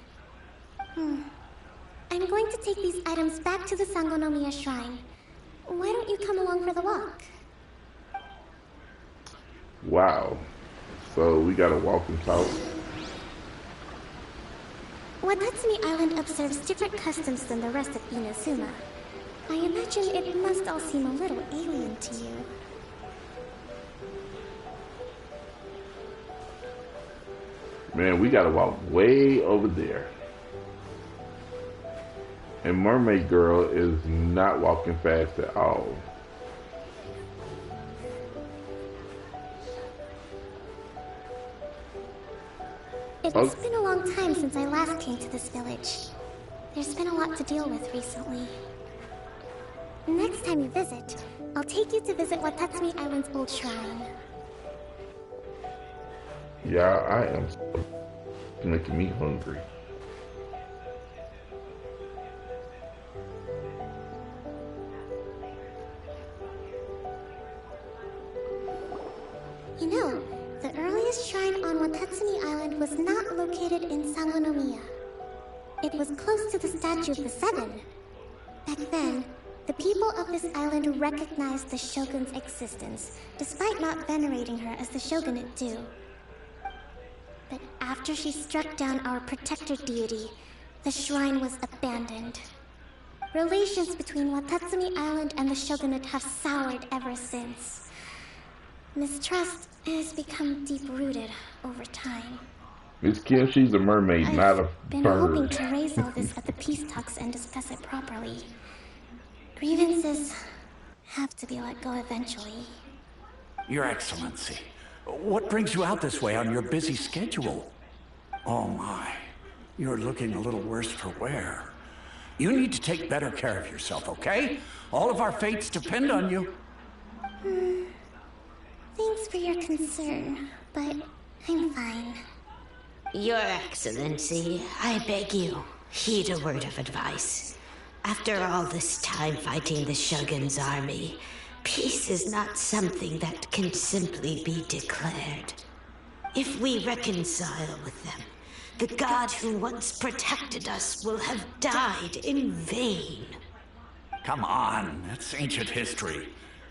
L: I'm going to take these items back to the Sangonomiya Shrine. Why don't you come along for the walk?
A: Wow. So we gotta walk and talk.
L: Watatsumi Island observes different customs than the rest of Inazuma. I imagine it must all seem a little alien to you.
A: Man, we gotta walk way over there. And Mermaid Girl is not walking fast at all.
L: It's been a long time since I last came to this village. There's been a lot to deal with recently. Next time you visit, I'll take you to visit Watatsumi Island's old shrine.
A: Yeah, I am making me hungry.
L: You know, the earliest this shrine on Watatsumi Island was not located in Sangonomiya. It was close to the Statue of the Seven. Back then, the people of this island recognized the Shogun's existence, despite not venerating her as the Shogunate do. But after she struck down our protector deity, the shrine was abandoned. Relations between Watatsumi Island and the Shogunate have soured ever since. Mistrust has become deep-rooted over time.
A: Miss Kim, she's a mermaid, not a
L: Been
A: bird.
L: hoping to raise all this at the peace talks and discuss it properly. Grievances have to be let go eventually.
O: Your Excellency, what brings you out this way on your busy schedule? Oh my, you're looking a little worse for wear. You need to take better care of yourself, okay? All of our fates depend on you.
L: Thanks for your concern, but I'm fine.
P: Your Excellency, I beg you, heed a word of advice. After all this time fighting the Shogun's army, peace is not something that can simply be declared. If we reconcile with them, the god who once protected us will have died in vain.
O: Come on, that's ancient history.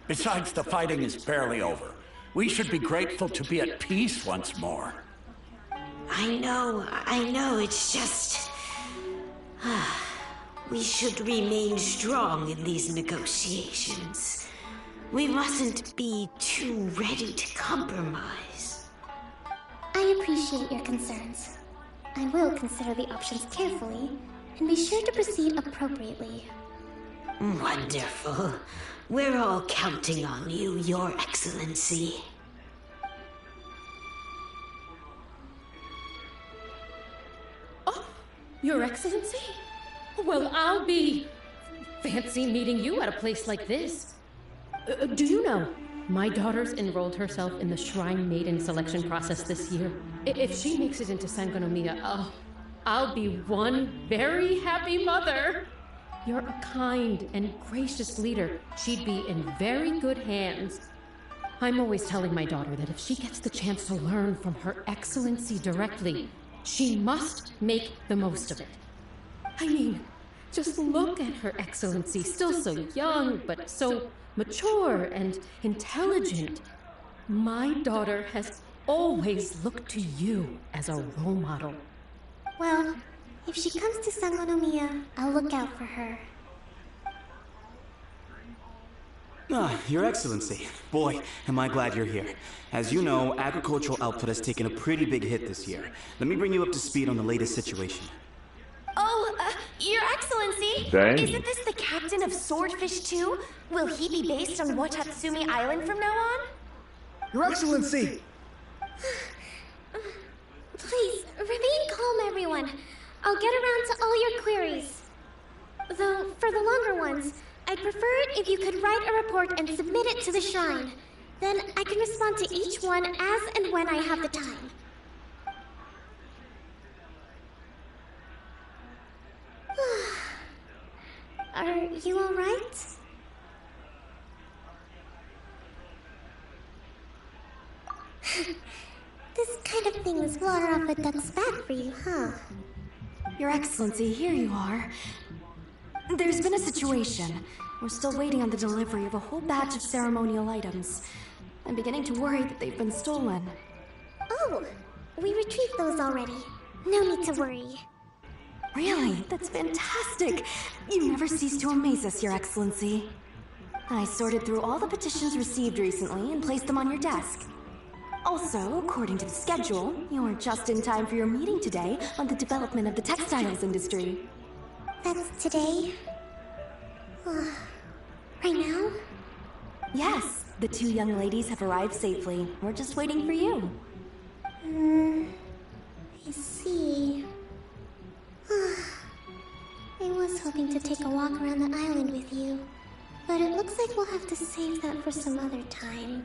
O: Besides, the fighting is barely over. We should be grateful to be at peace once more.
P: I know, it's just... we should remain strong in these negotiations. We mustn't be too ready to compromise.
L: I appreciate your concerns. I will consider the options carefully, and be sure to proceed appropriately.
P: Wonderful. We're all counting on you, Your Excellency.
Q: Your Excellency? Well, I'll be... fancy meeting you at a place like this. Do you know, my daughter's enrolled herself in the Shrine Maiden selection process this year. If she makes it into Sangonomiya, I'll be one very happy mother. You're a kind and gracious leader. She'd be in very good hands. I'm always telling my daughter that if she gets the chance to learn from Her Excellency directly, she must make the most of it. I mean, just look at Her Excellency, still so young, but so mature and intelligent. My daughter has always looked to you as a role model.
L: Well, if she comes to Sangonomiya, I'll look out for her.
R: Your Excellency. Boy, am I glad you're here. As you know, agricultural output has taken a pretty big hit this year. Let me bring you up to speed on the latest situation.
S: Oh, Your Excellency!
A: Dang.
S: Isn't this the captain of Swordfish 2? Will he be based on Watatsumi Island from now on?
D: Your Excellency!
L: Please, remain calm, everyone. I'll get around to all your queries. Though, for the longer ones, I'd prefer it if you could write a report and submit it to the shrine. Then I can respond to each one as and when I have the time. Are you all right? This kind of thing is water off a duck's back for you, huh?
S: Your Excellency, here you are. There's been a situation. We're still waiting on the delivery of a whole batch of ceremonial items. I'm beginning to worry that they've been stolen.
L: Oh, we retrieved those already. No need to worry.
S: Really? That's fantastic! You never cease to amaze us, Your Excellency. I sorted through all the petitions received recently and placed them on your desk. Also, according to the schedule, you're just in time for your meeting today on the development of the textiles industry.
L: That's today? Right now?
S: Yes, the two young ladies have arrived safely. We're just waiting for you.
L: I see. I was hoping to take a walk around the island with you, but it looks like we'll have to save that for some other time.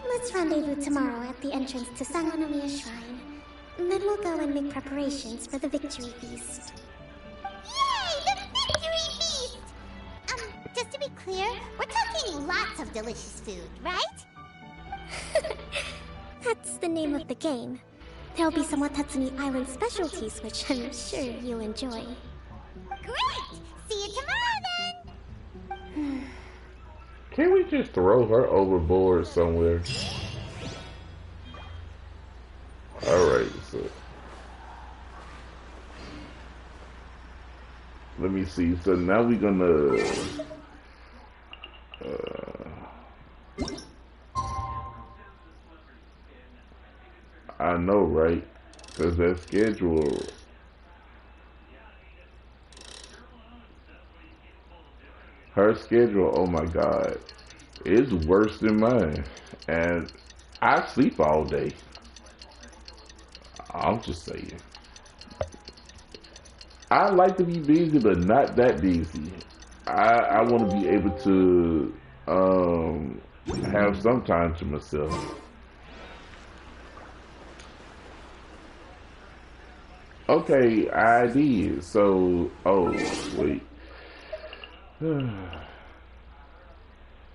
L: Let's rendezvous tomorrow at the entrance to Sangonomiya Shrine. Then we'll go and make preparations for the victory feast.
C: Yay! The victory feast! Just to be clear, we're talking lots of delicious food, right?
L: the name of the game. There'll be some Watatsumi Island specialties, which I'm sure you'll enjoy.
C: Great! See you tomorrow then!
A: Can we just throw her overboard somewhere? Alright, so let me see. So now we're gonna I know, right? Because that schedule, her schedule, oh my god, is worse than mine. And I sleep all day. I'm just saying. I like to be busy, but not that busy. I want to be able to have some time to myself. Okay, I did. So, oh, wait.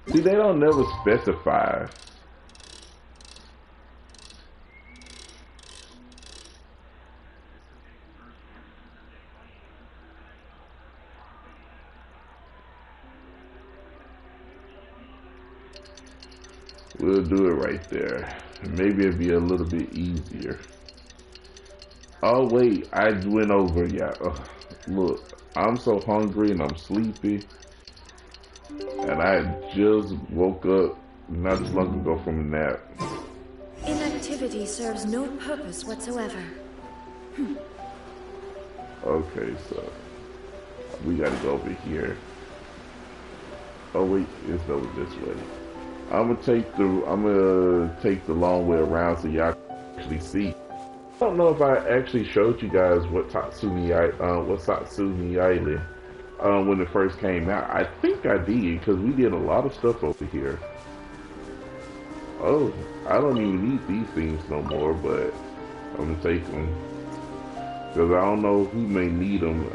A: See, they don't never specify. We'll do it right there. Maybe it'll be a little bit easier. Oh wait, I went over, yeah. Look, I'm so hungry and I'm sleepy. And I just woke up not too long ago from a nap.
B: Inactivity serves no purpose whatsoever.
A: Okay, so we gotta go over here. Oh wait, it's over this way. I'm gonna take the long way around so y'all can actually see. I don't know if I actually showed you guys what Satsumi Island when it first came out. I think I did because we did a lot of stuff over here. Oh, I don't even need these things no more, but I'm gonna take them because I don't know who may need them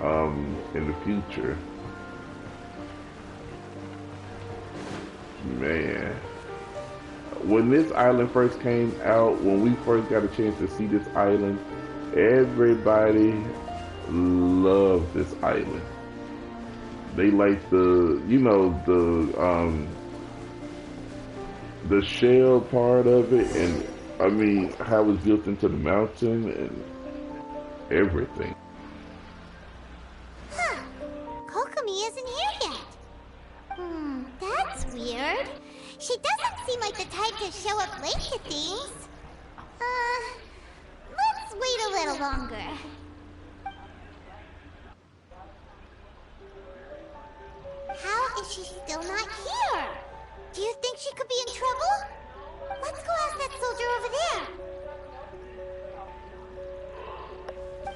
A: in the future. Man, when this island first came out, when we first got a chance to see this island, everybody loved this island. They liked the, you know, the shell part of it, and I mean how it was built into the mountain and everything.
C: Huh. Kokomi isn't here yet. That's weird. She doesn't seem like the type to show up late to things. Let's wait a little longer. How is she still not here? Do you think she could be in trouble? Let's go ask that soldier over there.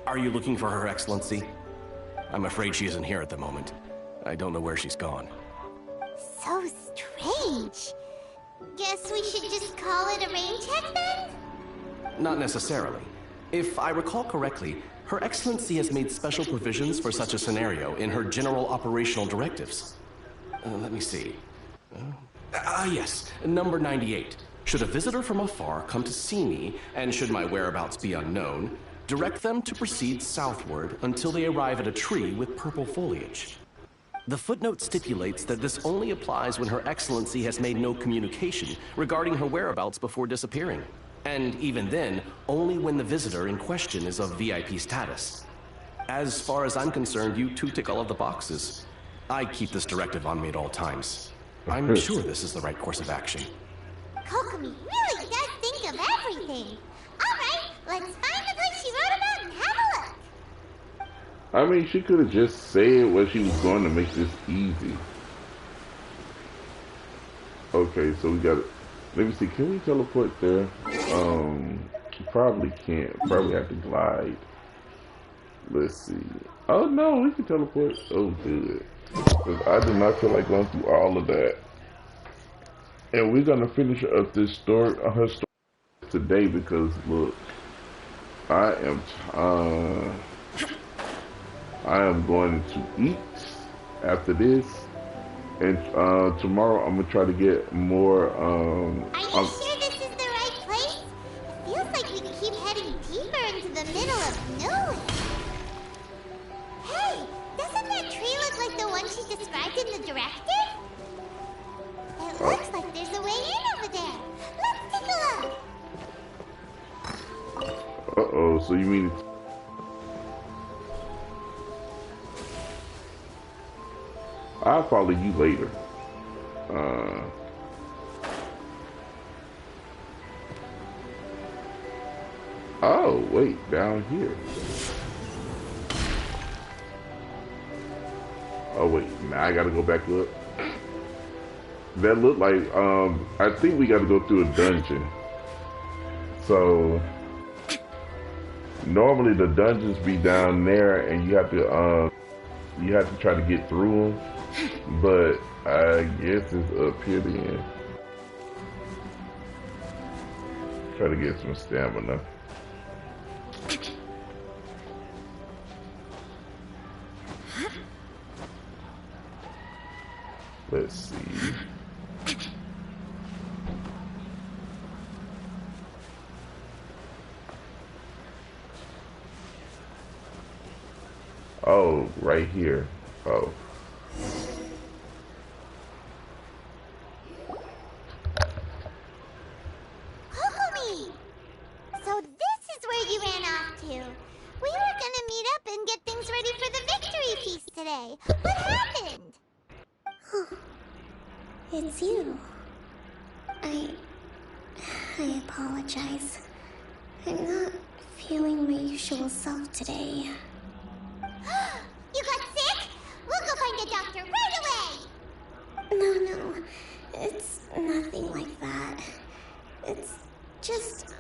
H: Are you looking for Her Excellency? I'm afraid she isn't here at the moment. I don't know where she's gone.
C: So strange. Guess we should just call it a rain check then?
H: Not necessarily. If I recall correctly, Her Excellency has made special provisions for such a scenario in her general operational directives. Let me see. Yes, number 98. Should a visitor from afar come to see me, and should my whereabouts be unknown, direct them to proceed southward until they arrive at a tree with purple foliage. The footnote stipulates that this only applies when Her Excellency has made no communication regarding her whereabouts before disappearing. And even then, only when the visitor in question is of VIP status. As far as I'm concerned, you two tick all of the boxes. I keep this directive on me at all times. I'm sure this is the right course of action.
C: Kokomi really does think of everything. Alright, let's find the place she wrote about and have a look.
A: I mean, she could have just said what she was going to make this easy. Okay, so we got it. Let me see, can we teleport there? Probably can't. Probably have to glide. Let's see. Oh no, we can teleport. Oh good. Because I do not feel like going through all of that. And we're gonna finish up this story, her story today because look, I am. I am going to eat after this, And tomorrow I'm gonna try to get more.
C: Are you sure this is the right place? It feels like we keep heading deeper into the middle of nowhere. Hey, doesn't that tree look like the one she described in the directive? It looks like there's a way in over there. Let's take a look.
A: Uh-oh, so you mean... I'll follow you later. Oh, wait, down here. Oh, wait, now I gotta go back up. That looked like, I think we gotta go through a dungeon. So, normally the dungeons be down there and you have to try to get through them. But I guess it's up here then. Try to get some stamina. Let's see. Oh, right here. Oh.
C: Kokomi! So this is where you ran off to. We were gonna meet up and get things ready for the victory feast today. What happened?
L: It's you. I apologize. I'm not feeling my usual self today.
C: You got sick? We'll go find a doctor right away!
L: No, it's nothing like that. It's just...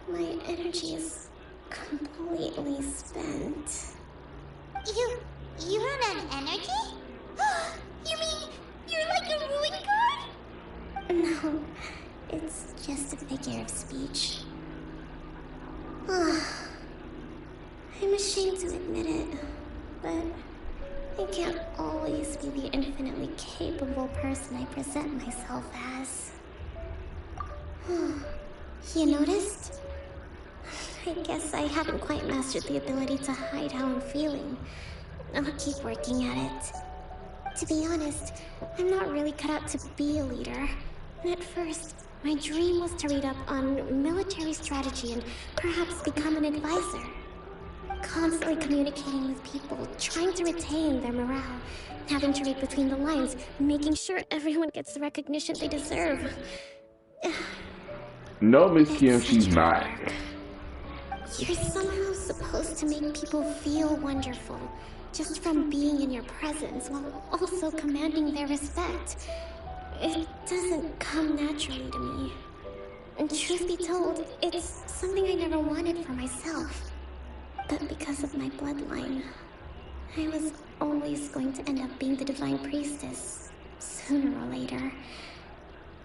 L: my energy is completely spent.
C: You run out of energy? You mean you're like a ruined guard?
L: No, it's just a figure of speech. I'm ashamed to admit it, but I can't always be the infinitely capable person I present myself as. You noticed? I guess I haven't quite mastered the ability to hide how I'm feeling. I'll keep working at it. To be honest, I'm not really cut out to be a leader. At first, my dream was to read up on military strategy and perhaps become an advisor. Constantly communicating with people, trying to retain their morale, having to read between the lines, making sure everyone gets the recognition they deserve.
A: No, Miss Kim, she's not.
L: You're somehow supposed to make people feel wonderful, just from being in your presence, while also commanding their respect. It doesn't come naturally to me. And truth be told, it's something I never wanted for myself. But because of my bloodline, I was always going to end up being the Divine Priestess, sooner or later.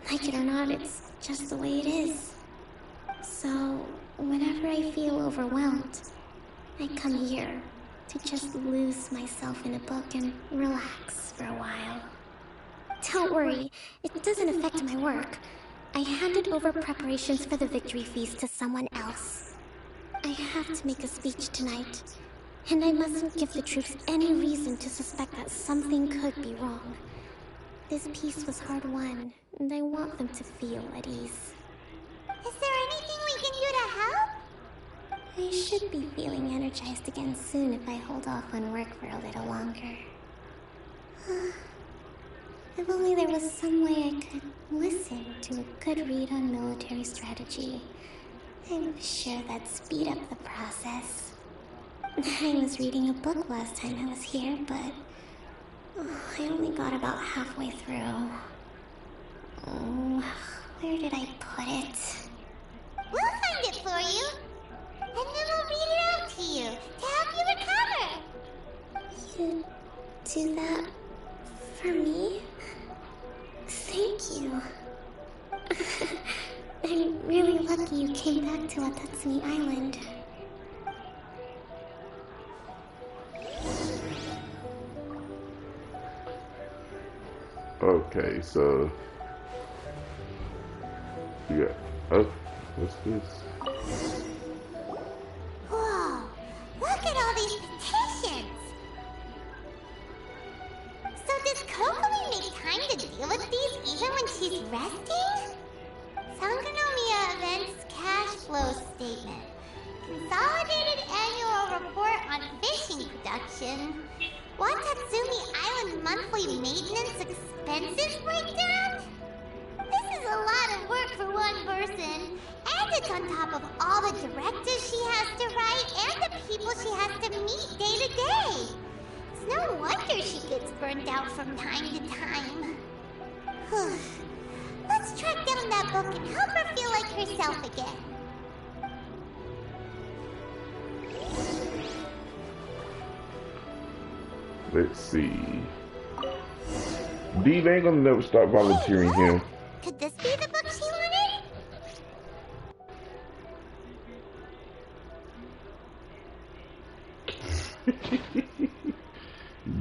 L: Like it or not, it's just the way it is. So, whenever I feel overwhelmed, I come here to just lose myself in a book and relax for a while. Don't worry, it doesn't affect my work. I handed over preparations for the victory feast to someone else. I have to make a speech tonight, and I mustn't give the troops any reason to suspect that something could be wrong. This peace was hard won, and I want them to feel at ease.
C: Is there anything we can do to help?
L: I should be feeling energized again soon if I hold off on work for a little longer. If only there was some way I could listen to a good read on military strategy. I'm sure that'd speed up the process. I was reading a book last time I was here, but I only got about halfway through. Where did I put it?
C: We'll find it for you. And then we'll read it out to you to help you recover.
L: You do that for me? Thank you. I'm really lucky you came back to Watatsumi Island.
A: Okay, so yeah. Oh, what's this?
C: Whoa! Look at all these petitions! So does Kokomi make time to deal with these even when she's resting? Sangonomiya Events Cash Flow Statement. Consolidated Annual Report on Fishing Production. Watatsumi Island Monthly Maintenance Expenses Breakdown? This is a lot of work for one person. And it's on top of all the directives she has to write and the people she has to meet day to day. It's no wonder she gets burnt out from time to time. Let's track down that book and help her feel like herself again.
A: Let's see. Dee ain't gonna never stop volunteering him.
C: Could this be the book she wanted?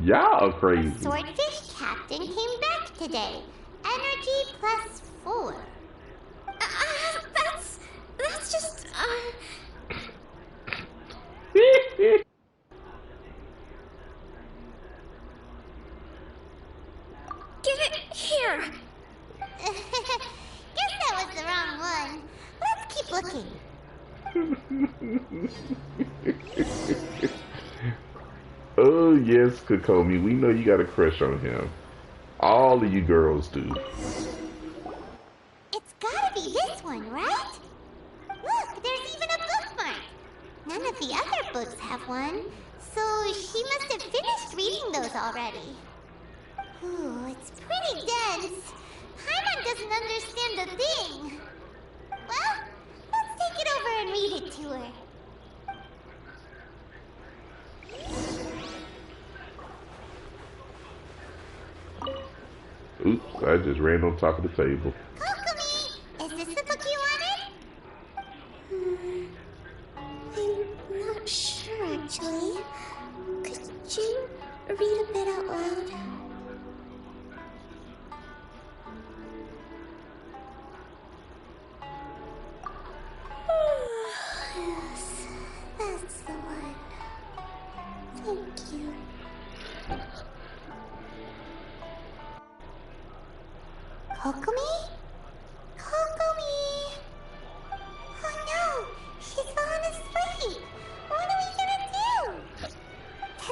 A: Y'all crazy.
C: The swordfish captain came back today. Energy +4.
L: That's just, Give it here!
C: Guess that was the wrong one. Let's keep looking.
A: Oh yes, Kokomi, we know you got a crush on him. All of you girls do.
C: It's gotta be this one, right? Look, there's even a bookmark. None of the other books have one, so she must have finished reading those already. Ooh, it's pretty dense. Paimon doesn't understand a thing. Well, let's take it over and read it to her.
A: Oops, I just ran on top of the table.
C: Kokomi, is this the book you wanted?
L: I'm not sure, actually. Could you read a bit out loud?
C: Yes, that's the one. Thank you. Kokomi? Kokomi! Oh no! She's fallen asleep! What are we gonna do?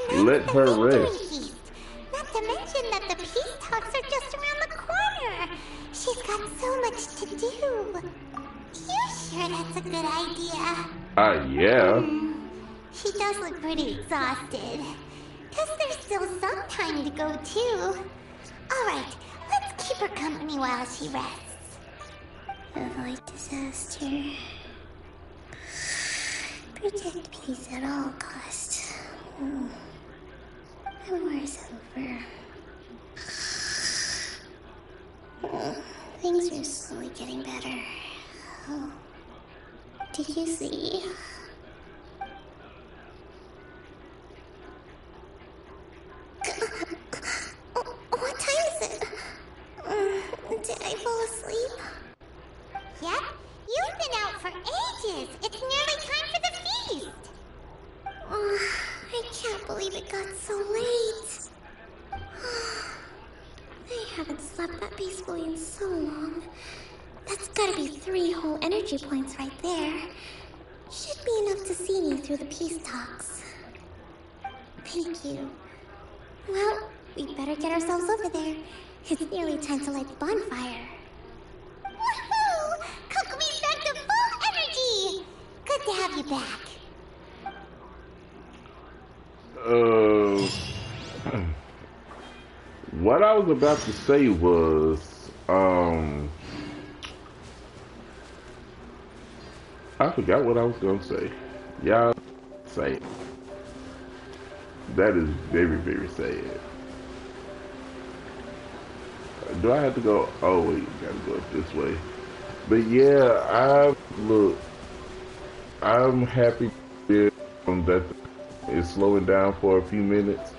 C: Tonight
A: Let
C: is the
A: her
C: victory
A: rest.
C: feast. Not to mention that the peace talks are just around the corner. She's got so much to do. You sure that's a good idea?
A: Yeah.
C: She does look pretty exhausted. Guess there's still some time to go, too. Alright, let's keep her company while she rests. Avoid disaster. Protect peace at all costs. The war's over. Things are slowly getting better. Oh. Did you see? What time is it? Did I fall asleep? Yep, you've been out for ages. It's nearly time for the feast. I can't believe it got so late. I haven't slept that peacefully in so long. That's gotta be 3 whole energy points right there. Should be enough to see me through the peace talks. Thank you. Well, we'd better get ourselves over there. It's nearly time to light the bonfire. Woohoo! Kokomi's back to full energy! Good to have you back.
A: What I was about to say was, I forgot what I was gonna say. Y'all say that is very, very sad. Do I have to go? Oh wait, gotta go up this way. But yeah, I'm happy that it's slowing down for a few minutes.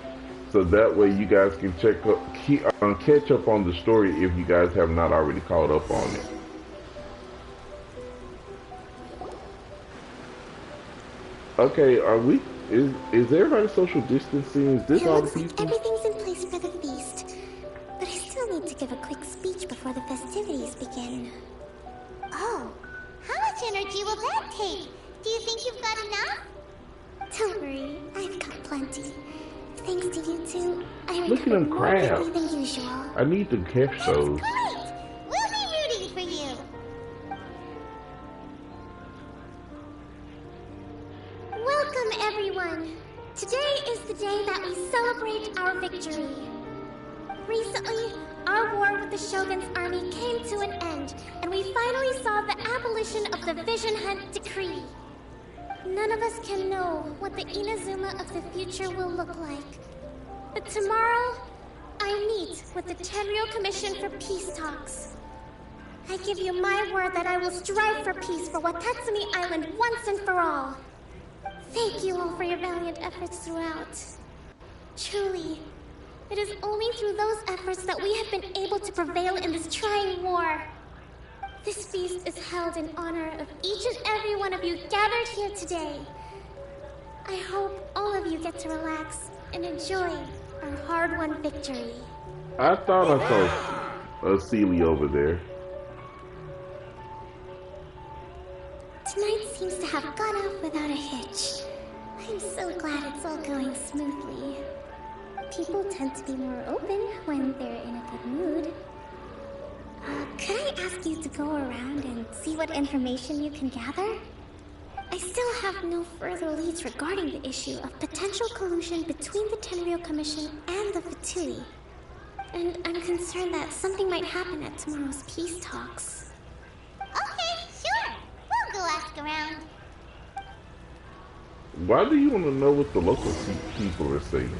A: so that way you guys can catch up on the story if you guys have not already caught up on it. Okay, are we? Is everybody social distancing? Is this
L: It
A: all the
L: looks like
A: people?
L: everything's in place for the feast. But I still need to give a quick speech before the festivities begin.
C: Oh, how much energy will that take? Do you think you've got enough?
L: Don't worry, I've got plenty. Thanks to you two, I
A: Look at
L: recovered
A: them
L: more quickly
A: crabs.
L: than usual.
A: I need to catch those.
C: Great! We'll be rooting for you.
L: Welcome, everyone. Today is the day that we celebrate our victory. Recently, our war with the Shogun's army came to an end, and we finally saw the abolition of the Vision Hunt Decree. None of us can know what the Inazuma of the future will look like. But tomorrow, I meet with the Tenryou Commission for peace talks. I give you my word that I will strive for peace for Watatsumi Island once and for all. Thank you all for your valiant efforts throughout. Truly, it is only through those efforts that we have been able to prevail in this trying war. This feast is held in honor of each and every one of you gathered here today. I hope all of you get to relax and enjoy our hard-won victory.
A: I thought I saw a Sealy over there.
L: Tonight seems to have gone off without a hitch. I'm so glad it's all going smoothly. People tend to be more open when they're in a good mood. Could I ask you to go around and see what information you can gather? I still have no further leads regarding the issue of potential collusion between the Tenryou Commission and the Fatui. And I'm concerned that something might happen at tomorrow's peace talks.
C: Okay, sure. We'll go ask around.
A: Why do you want to know what the local people are saying?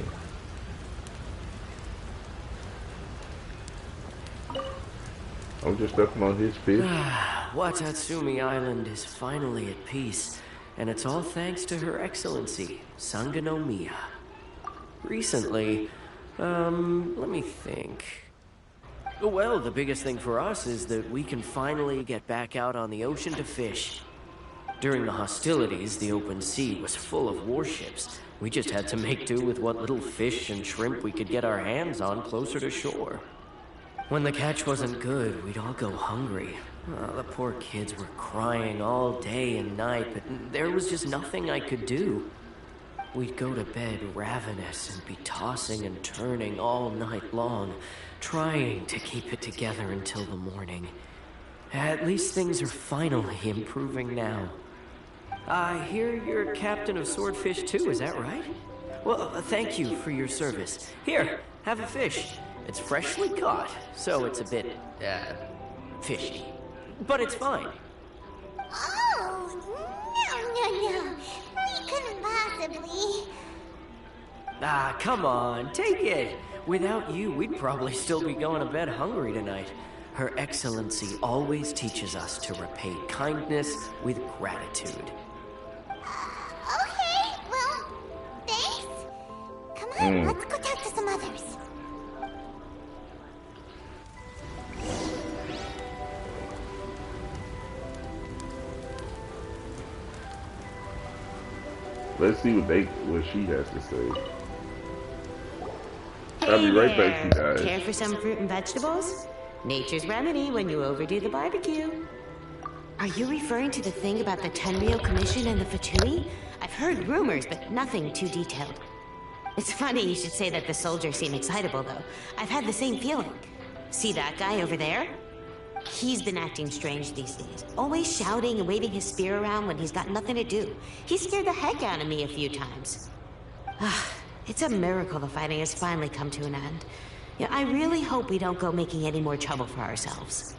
A: I'm just stepping on his fish.
J: Watatsumi Island is finally at peace, and it's all thanks to Her Excellency, Sangonomiya. Recently, let me think. Well, the biggest thing for us is that we can finally get back out on the ocean to fish. During the hostilities, the open sea was full of warships. We just had to make do with what little fish and shrimp we could get our hands on closer to shore. When the catch wasn't good, we'd all go hungry. The poor kids were crying all day and night, but there was just nothing I could do. We'd go to bed ravenous and be tossing and turning all night long, trying to keep it together until the morning. At least things are finally improving now. I hear you're captain of Swordfish too, is that right? Well, thank you for your service. Here, have a fish. It's freshly caught, so it's a bit, fishy. But it's fine.
C: Oh, no. We couldn't possibly.
J: Ah, come on, take it. Without you, we'd probably still be going to bed hungry tonight. Her Excellency always teaches us to repay kindness with gratitude.
C: Okay, well, thanks. Come on, let's go talk to some others.
A: Let's see what she has to say. I'll be right back, you guys.
P: Care for some fruit and vegetables? Nature's remedy when you overdo the barbecue. Are you referring to the thing about the Tenryou Commission and the Fatui? I've heard rumors, but nothing too detailed. It's funny you should say that the soldiers seem excitable, though. I've had the same feeling. See that guy over there? He's been acting strange these days. Always shouting and waving his spear around when he's got nothing to do. He scared the heck out of me a few times. It's a miracle the fighting has finally come to an end. Yeah, I really hope we don't go making any more trouble for ourselves.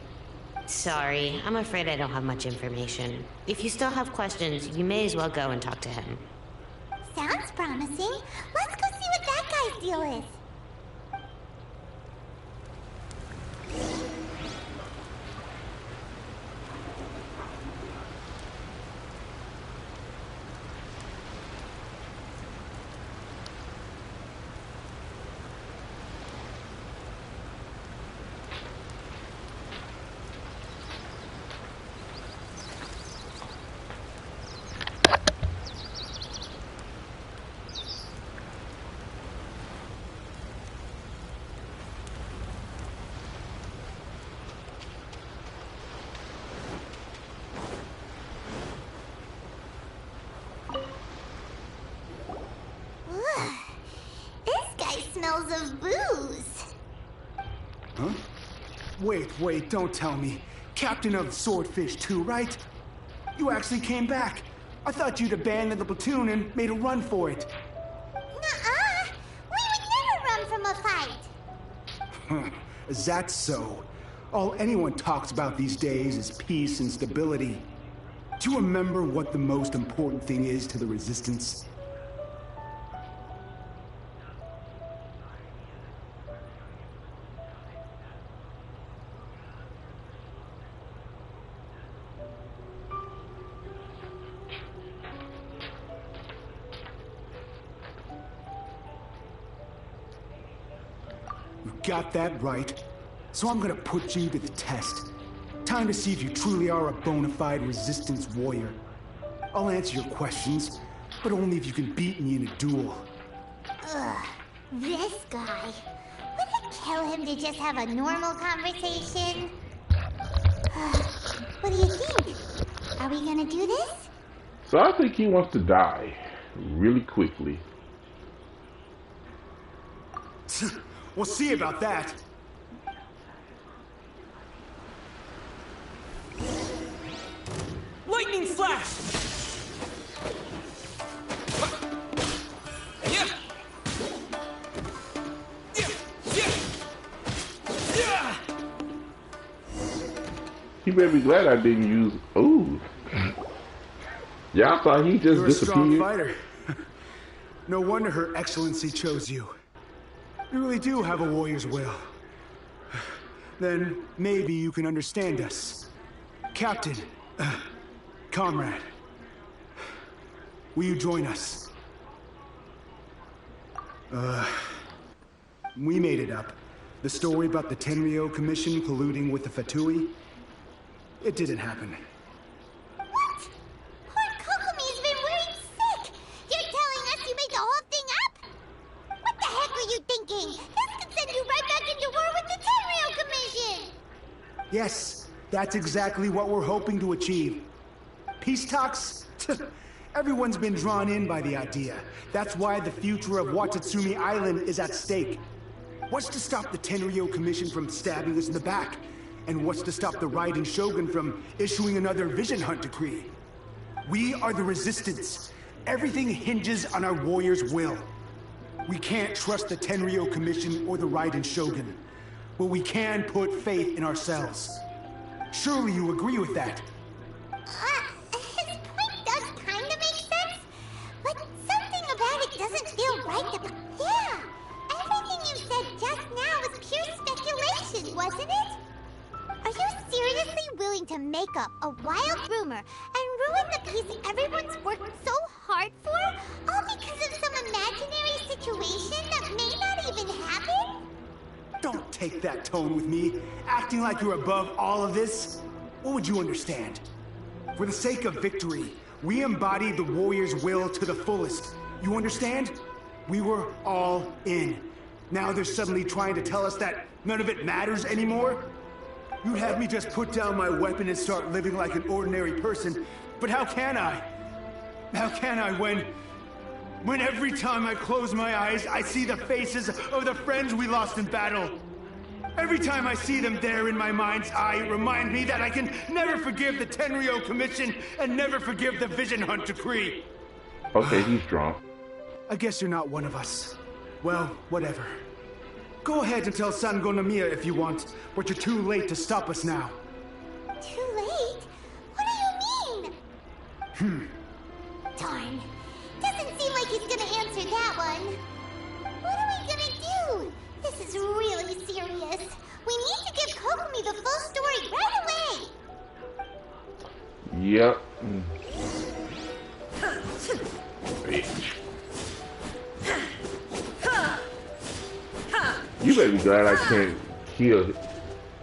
P: Sorry, I'm afraid I don't have much information. If you still have questions, you may as well go and talk to him.
C: Sounds promising. Let's go see what that guy's deal is.
T: Huh? Wait, don't tell me. Captain of Swordfish 2, right? You actually came back. I thought you'd abandoned the platoon and made a run for it.
C: Nuh-uh! We would never run from a fight!
T: Is that so? All anyone talks about these days is peace and stability. Do you remember what the most important thing is to the Resistance? You got that right. So I'm gonna put you to the test. Time to see if you truly are a bona fide Resistance warrior. I'll answer your questions, but only if you can beat me in a duel.
C: Ugh, this guy. Would it kill him to just have a normal conversation? What do you think? Are we gonna do this?
A: So I think he wants to die really quickly.
T: We'll see about that.
J: Lightning flash!
A: He better be glad I didn't use. Ooh. Y'all thought he just
T: You're
A: disappeared.
T: A strong fighter. No wonder Her Excellency chose you. You really do have a warrior's will. Then maybe you can understand us. Captain, comrade, will you join us? We made it up. The story about the Tenryou Commission colluding with the Fatui, it didn't happen.
C: What? Poor Kokomi's been worried sick! You're telling us you made the whole thing up? What the heck were you thinking? This could send you right back into war with the Tenryou Commission!
T: Yes, that's exactly what we're hoping to achieve. Peace talks? Everyone's been drawn in by the idea. That's why the future of Watatsumi Island is at stake. What's to stop the Tenryou Commission from stabbing us in the back? And what's to stop the Raiden Shogun from issuing another Vision Hunt decree? We are the Resistance. Everything hinges on our warrior's will. We can't trust the Tenryou Commission or the Raiden Shogun, but we can put faith in ourselves. Surely you agree with that?
C: His point does kind of make sense, but something about it doesn't feel right about... Yeah, everything you said just now was pure speculation, wasn't it? Are you seriously willing to make up a wild rumor and ruin the peace everyone's worked so hard for, all because of some imaginary situation that may not even happen?
T: Don't take that tone with me, acting like you're above all of this. What would you understand? For the sake of victory, we embodied the warrior's will to the fullest. You understand? We were all in. Now they're suddenly trying to tell us that none of it matters anymore? You'd have me just put down my weapon and start living like an ordinary person, but how can I? How can I when every time I close my eyes, I see the faces of the friends we lost in battle? Every time I see them there in my mind's eye, it reminds me that I can never forgive the Tenryou Commission and never forgive the Vision Hunt decree.
A: Okay, he's drunk.
T: I guess you're not one of us. Well, whatever. Go ahead and tell Sango Nomiya if you want, but you're too late to stop us now.
C: Too late? What do you mean? Darn. Doesn't seem like he's gonna answer that one. What are we gonna do? This is really serious. We need to give Kokomi the full story right away.
A: Yep. Bitch. You better be glad I can't kill him.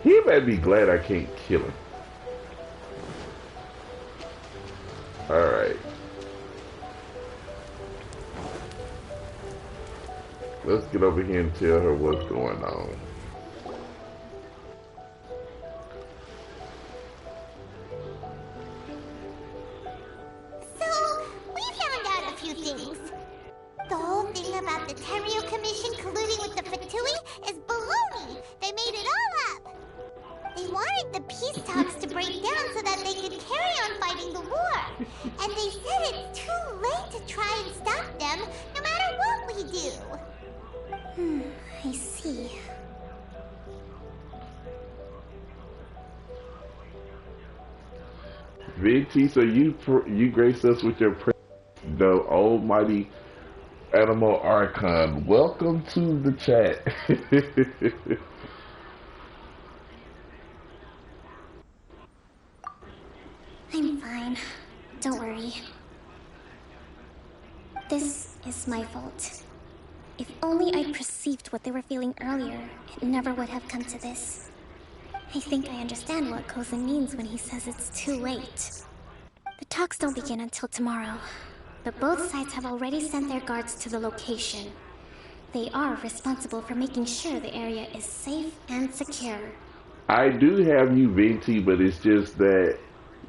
A: He better be glad I can't kill him. Alright. Let's get over here and tell her what's going on.
C: So, we found out a few things. The whole thing about the Tenryou Commission colluding with the Fatui is baloney. They made it all wanted the peace talks to break down so that they could carry on fighting the war. And they said it's too late to try and stop them, no matter what we do.
L: I see.
A: Venti, so you grace us with your presence, the almighty animal Archon. Welcome to the chat.
L: I'm fine. Don't worry. This is my fault. If only I'd perceived what they were feeling earlier, it never would have come to this. I think I understand what Kozen means when he says it's too late. The talks don't begin until tomorrow, but both sides have already sent their guards to the location. They are responsible for making sure the area is safe and secure.
A: I do have you, Venti, but it's just that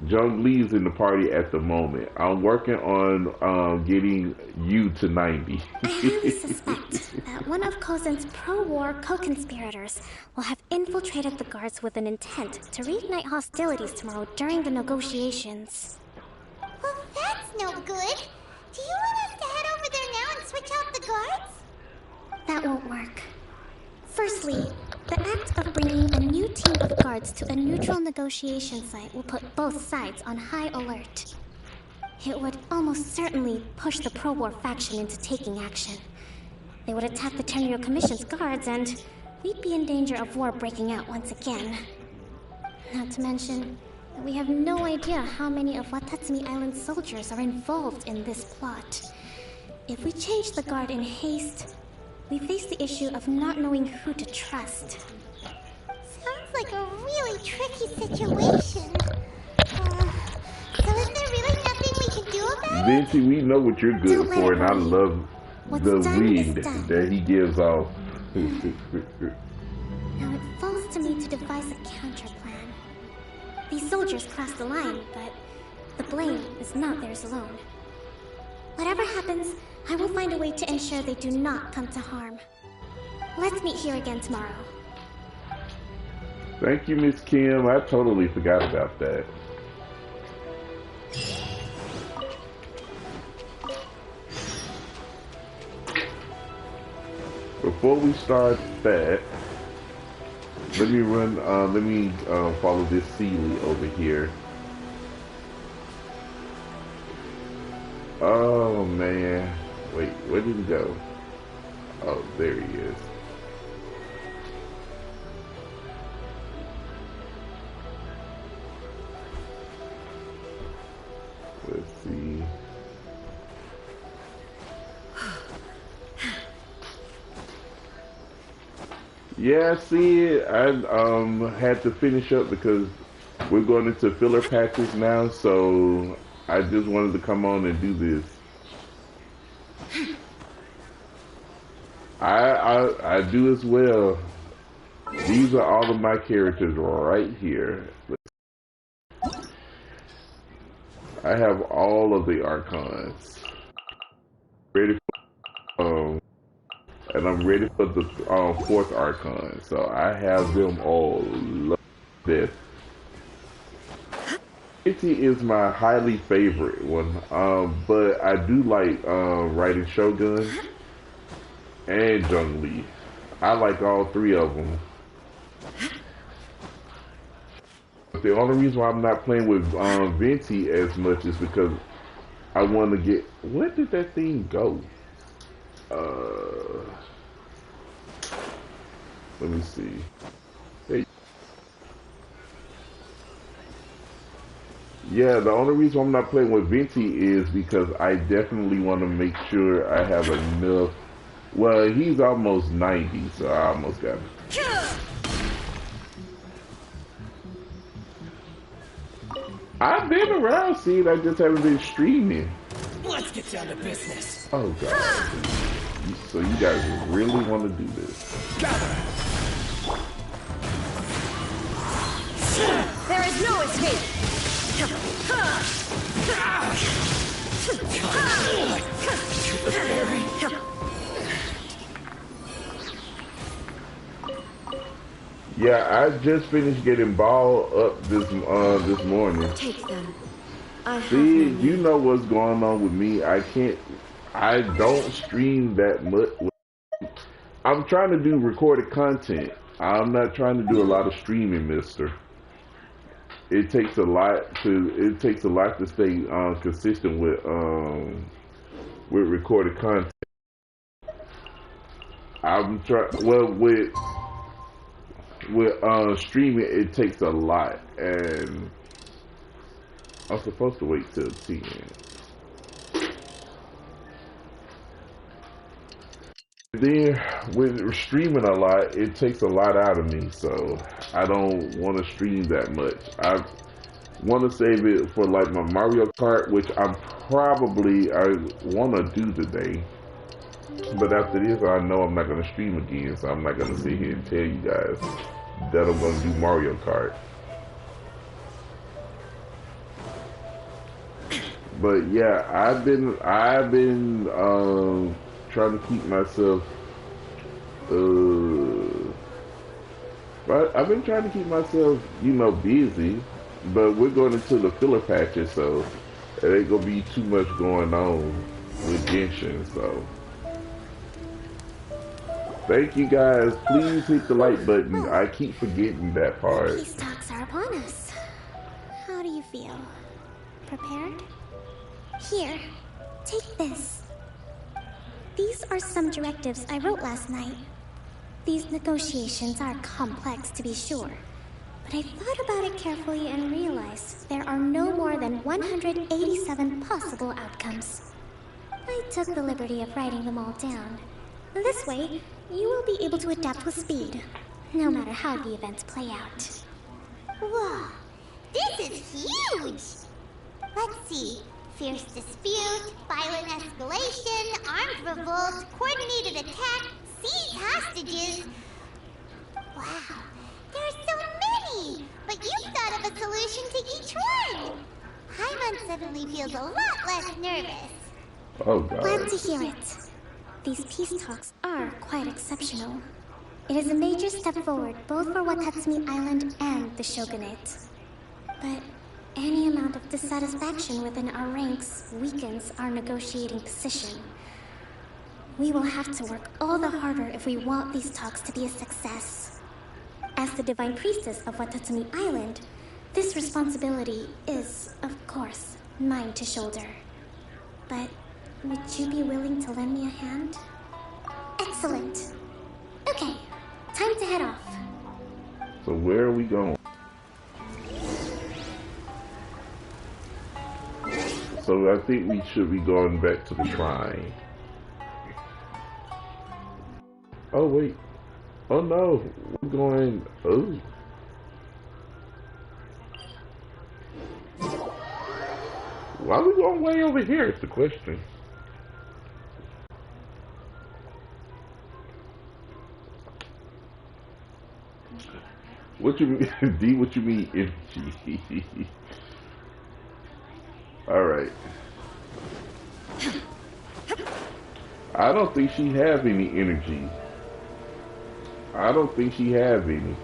A: Jung Lee's in the party at the moment. I'm working on getting you to 90.
L: I highly suspect that one of Kozen's pro-war co-conspirators will have infiltrated the guards with an intent to reignite hostilities tomorrow during the negotiations.
C: Well, that's no good. Do you want us to head over there now and switch out the guards?
L: That won't work. Firstly, the act of bringing a new team of guards to a neutral negotiation site will put both sides on high alert. It would almost certainly push the pro-war faction into taking action. They would attack the Tenryo Commission's guards, and we'd be in danger of war breaking out once again. Not to mention that we have no idea how many of Watatsumi Island's soldiers are involved in this plot. If we change the guard in haste, we face the issue of not knowing who to trust.
C: Sounds like a really tricky situation. So is there really nothing we can do about it?
A: Venti, we know what you're good for, and I love the wind that he gives off.
L: Now it falls to me to devise a counter plan. These soldiers crossed the line, but the blame is not theirs alone. Whatever happens, I will find a way to ensure they do not come to harm. Let's meet here again tomorrow.
A: Thank you, Miss Kim. I totally forgot about that. Before we start that, let me follow this Sealy over here. Oh man, wait, where did he go? Oh, there he is. Let's see. Yeah, see, I had to finish up because we're going into filler patches now, so I just wanted to come on and do this. I do as well. These are all of my characters right here. I have all of the Archons ready for, and I'm ready for the fourth Archon. So I have them all. Love this. Venti is my highly favorite one, but I do like writing Shogun and Jung Lee. I like all three of them. But the only reason why I'm not playing with Venti as much is because I want to get... Where did that thing go? Let me see. Hey. Yeah, the only reason I'm not playing with Venti is because I definitely want to make sure I have enough. Well, he's almost 90, so I almost got him. I've been around, see, I just haven't been streaming.
J: Let's get down to business.
A: Oh god. So you guys really want to do this?
S: There is no escape.
A: Yeah, I just finished getting balled up this morning.
S: Take them. I have
A: See,
S: no
A: you
S: need.
A: know what's going on with me. I don't stream that much. I'm trying to do recorded content. I'm not trying to do a lot of streaming, mister. It takes a lot to stay consistent with recorded content. I'm trying with streaming it takes a lot, and I'm supposed to wait till 10. Then when streaming a lot, it takes a lot out of me, so I don't want to stream that much. I want to save it for like my Mario Kart, which I want to do today. But after this, I know I'm not going to stream again, so I'm not going to sit here and tell you guys that I'm going to do Mario Kart. But yeah, I've been trying to keep myself. I've been trying to keep myself, busy. But we're going into the filler patches, so it ain't gonna be too much going on with Genshin. So thank you guys. Please hit the like button. I keep forgetting that part.
L: Peace talks are upon us. How do you feel? Prepared? Here, take this. These are some directives I wrote last night. These negotiations are complex, to be sure, but I thought about it carefully and realized there are no more than 187 possible outcomes. I took the liberty of writing them all down. This way, you will be able to adapt with speed, no matter how the events play out.
C: Whoa, this is huge! Let's see. Fierce dispute, violent escalation, armed revolt, coordinated attack, seized hostages. Wow, there are so many! But you thought of a solution to each one! Paimon suddenly feels a lot less nervous.
A: Oh god.
L: Glad to hear it. These peace talks are quite exceptional. It is a major step forward both for Watatsumi Island and the Shogunate. But any amount of dissatisfaction within our ranks weakens our negotiating position. We will have to work all the harder if we want these talks to be a success. As the Divine Priestess of Watatsumi Island, this responsibility is, of course, mine to shoulder. But would you be willing to lend me a hand? Excellent. Okay, time to head off.
A: So where are we going? So I think we should be going back to the shrine. Oh wait. Oh no. We're going. Oh. Why are we going way over here is the question. What you mean? D, what you mean energy? Alright. I don't think she have any energy. I don't think she have any.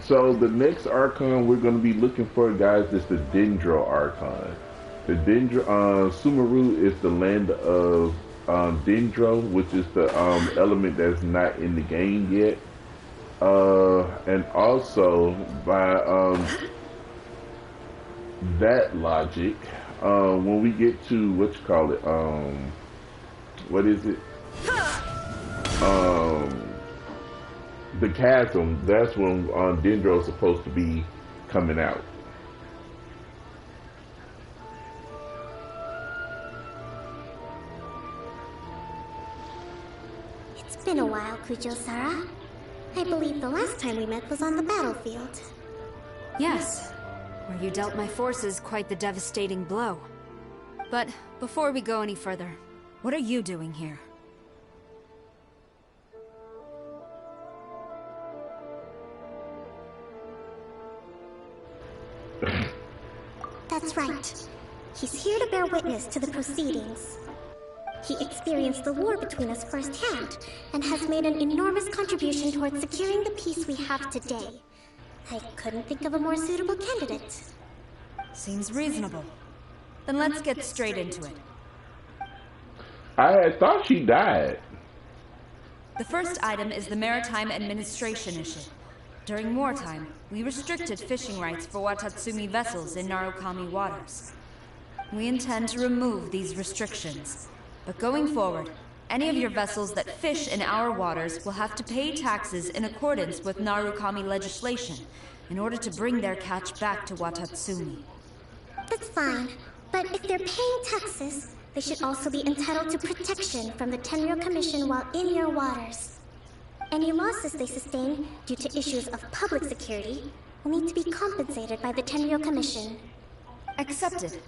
A: So the next Archon we're going to be looking for, guys, is the Dendro Archon. The Dendro, Sumeru is the land of Dendro, which is the element that's not in the game yet. And also by that logic, when we get to what is it? The chasm, that's when Dendro is supposed to be coming out.
L: It's been a while, Kujo-Sara. I believe the last time we met was on the battlefield.
U: Yes, where you dealt my forces quite the devastating blow. But before we go any further, what are you doing here?
L: That's right. He's here to bear witness to the proceedings. He experienced the war between us firsthand, and has made an enormous contribution towards securing the peace we have today. I couldn't think of a more suitable candidate.
U: Seems reasonable. Then let's get straight into it.
A: I had thought she died.
U: The first item is the Maritime Administration issue. During wartime, we restricted fishing rights for Watatsumi vessels in Narukami waters. We intend to remove these restrictions. But going forward, any of your vessels that fish in our waters will have to pay taxes in accordance with Narukami legislation in order to bring their catch back to Watatsumi.
L: That's fine, but if they're paying taxes, they should also be entitled to protection from the Tenryou Commission while in your waters. Any losses they sustain due to issues of public security will need to be compensated by the Tenryou Commission.
U: Accepted.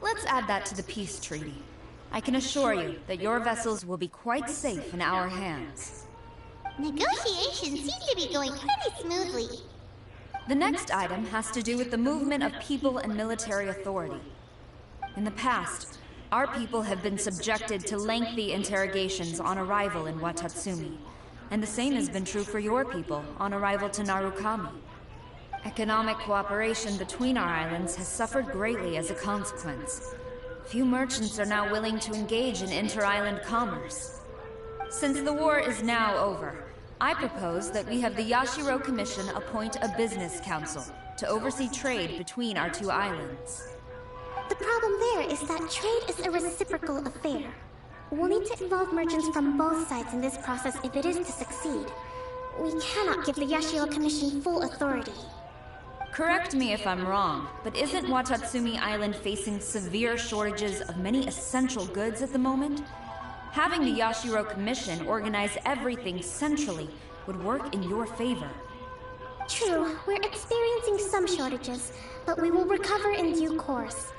U: Let's add that to the peace treaty. I can assure you that your vessels will be quite safe in our hands.
C: Negotiations seem to be going pretty smoothly.
U: The next item has to do with the movement of people and military authority. In the past, our people have been subjected to lengthy interrogations on arrival in Watatsumi, and the same has been true for your people on arrival to Narukami. Economic cooperation between our islands has suffered greatly as a consequence. Few merchants are now willing to engage in inter-island commerce. Since the war is now over, I propose that we have the Yashiro Commission appoint a business council to oversee trade between our two islands.
L: The problem there is that trade is a reciprocal affair. We'll need to involve merchants from both sides in this process if it is to succeed. We cannot give the Yashiro Commission full authority.
U: Correct me if I'm wrong, but isn't Watatsumi Island facing severe shortages of many essential goods at the moment? Having the Yashiro Commission organize everything centrally would work in your favor.
L: True, we're experiencing some shortages, but we will recover in due course.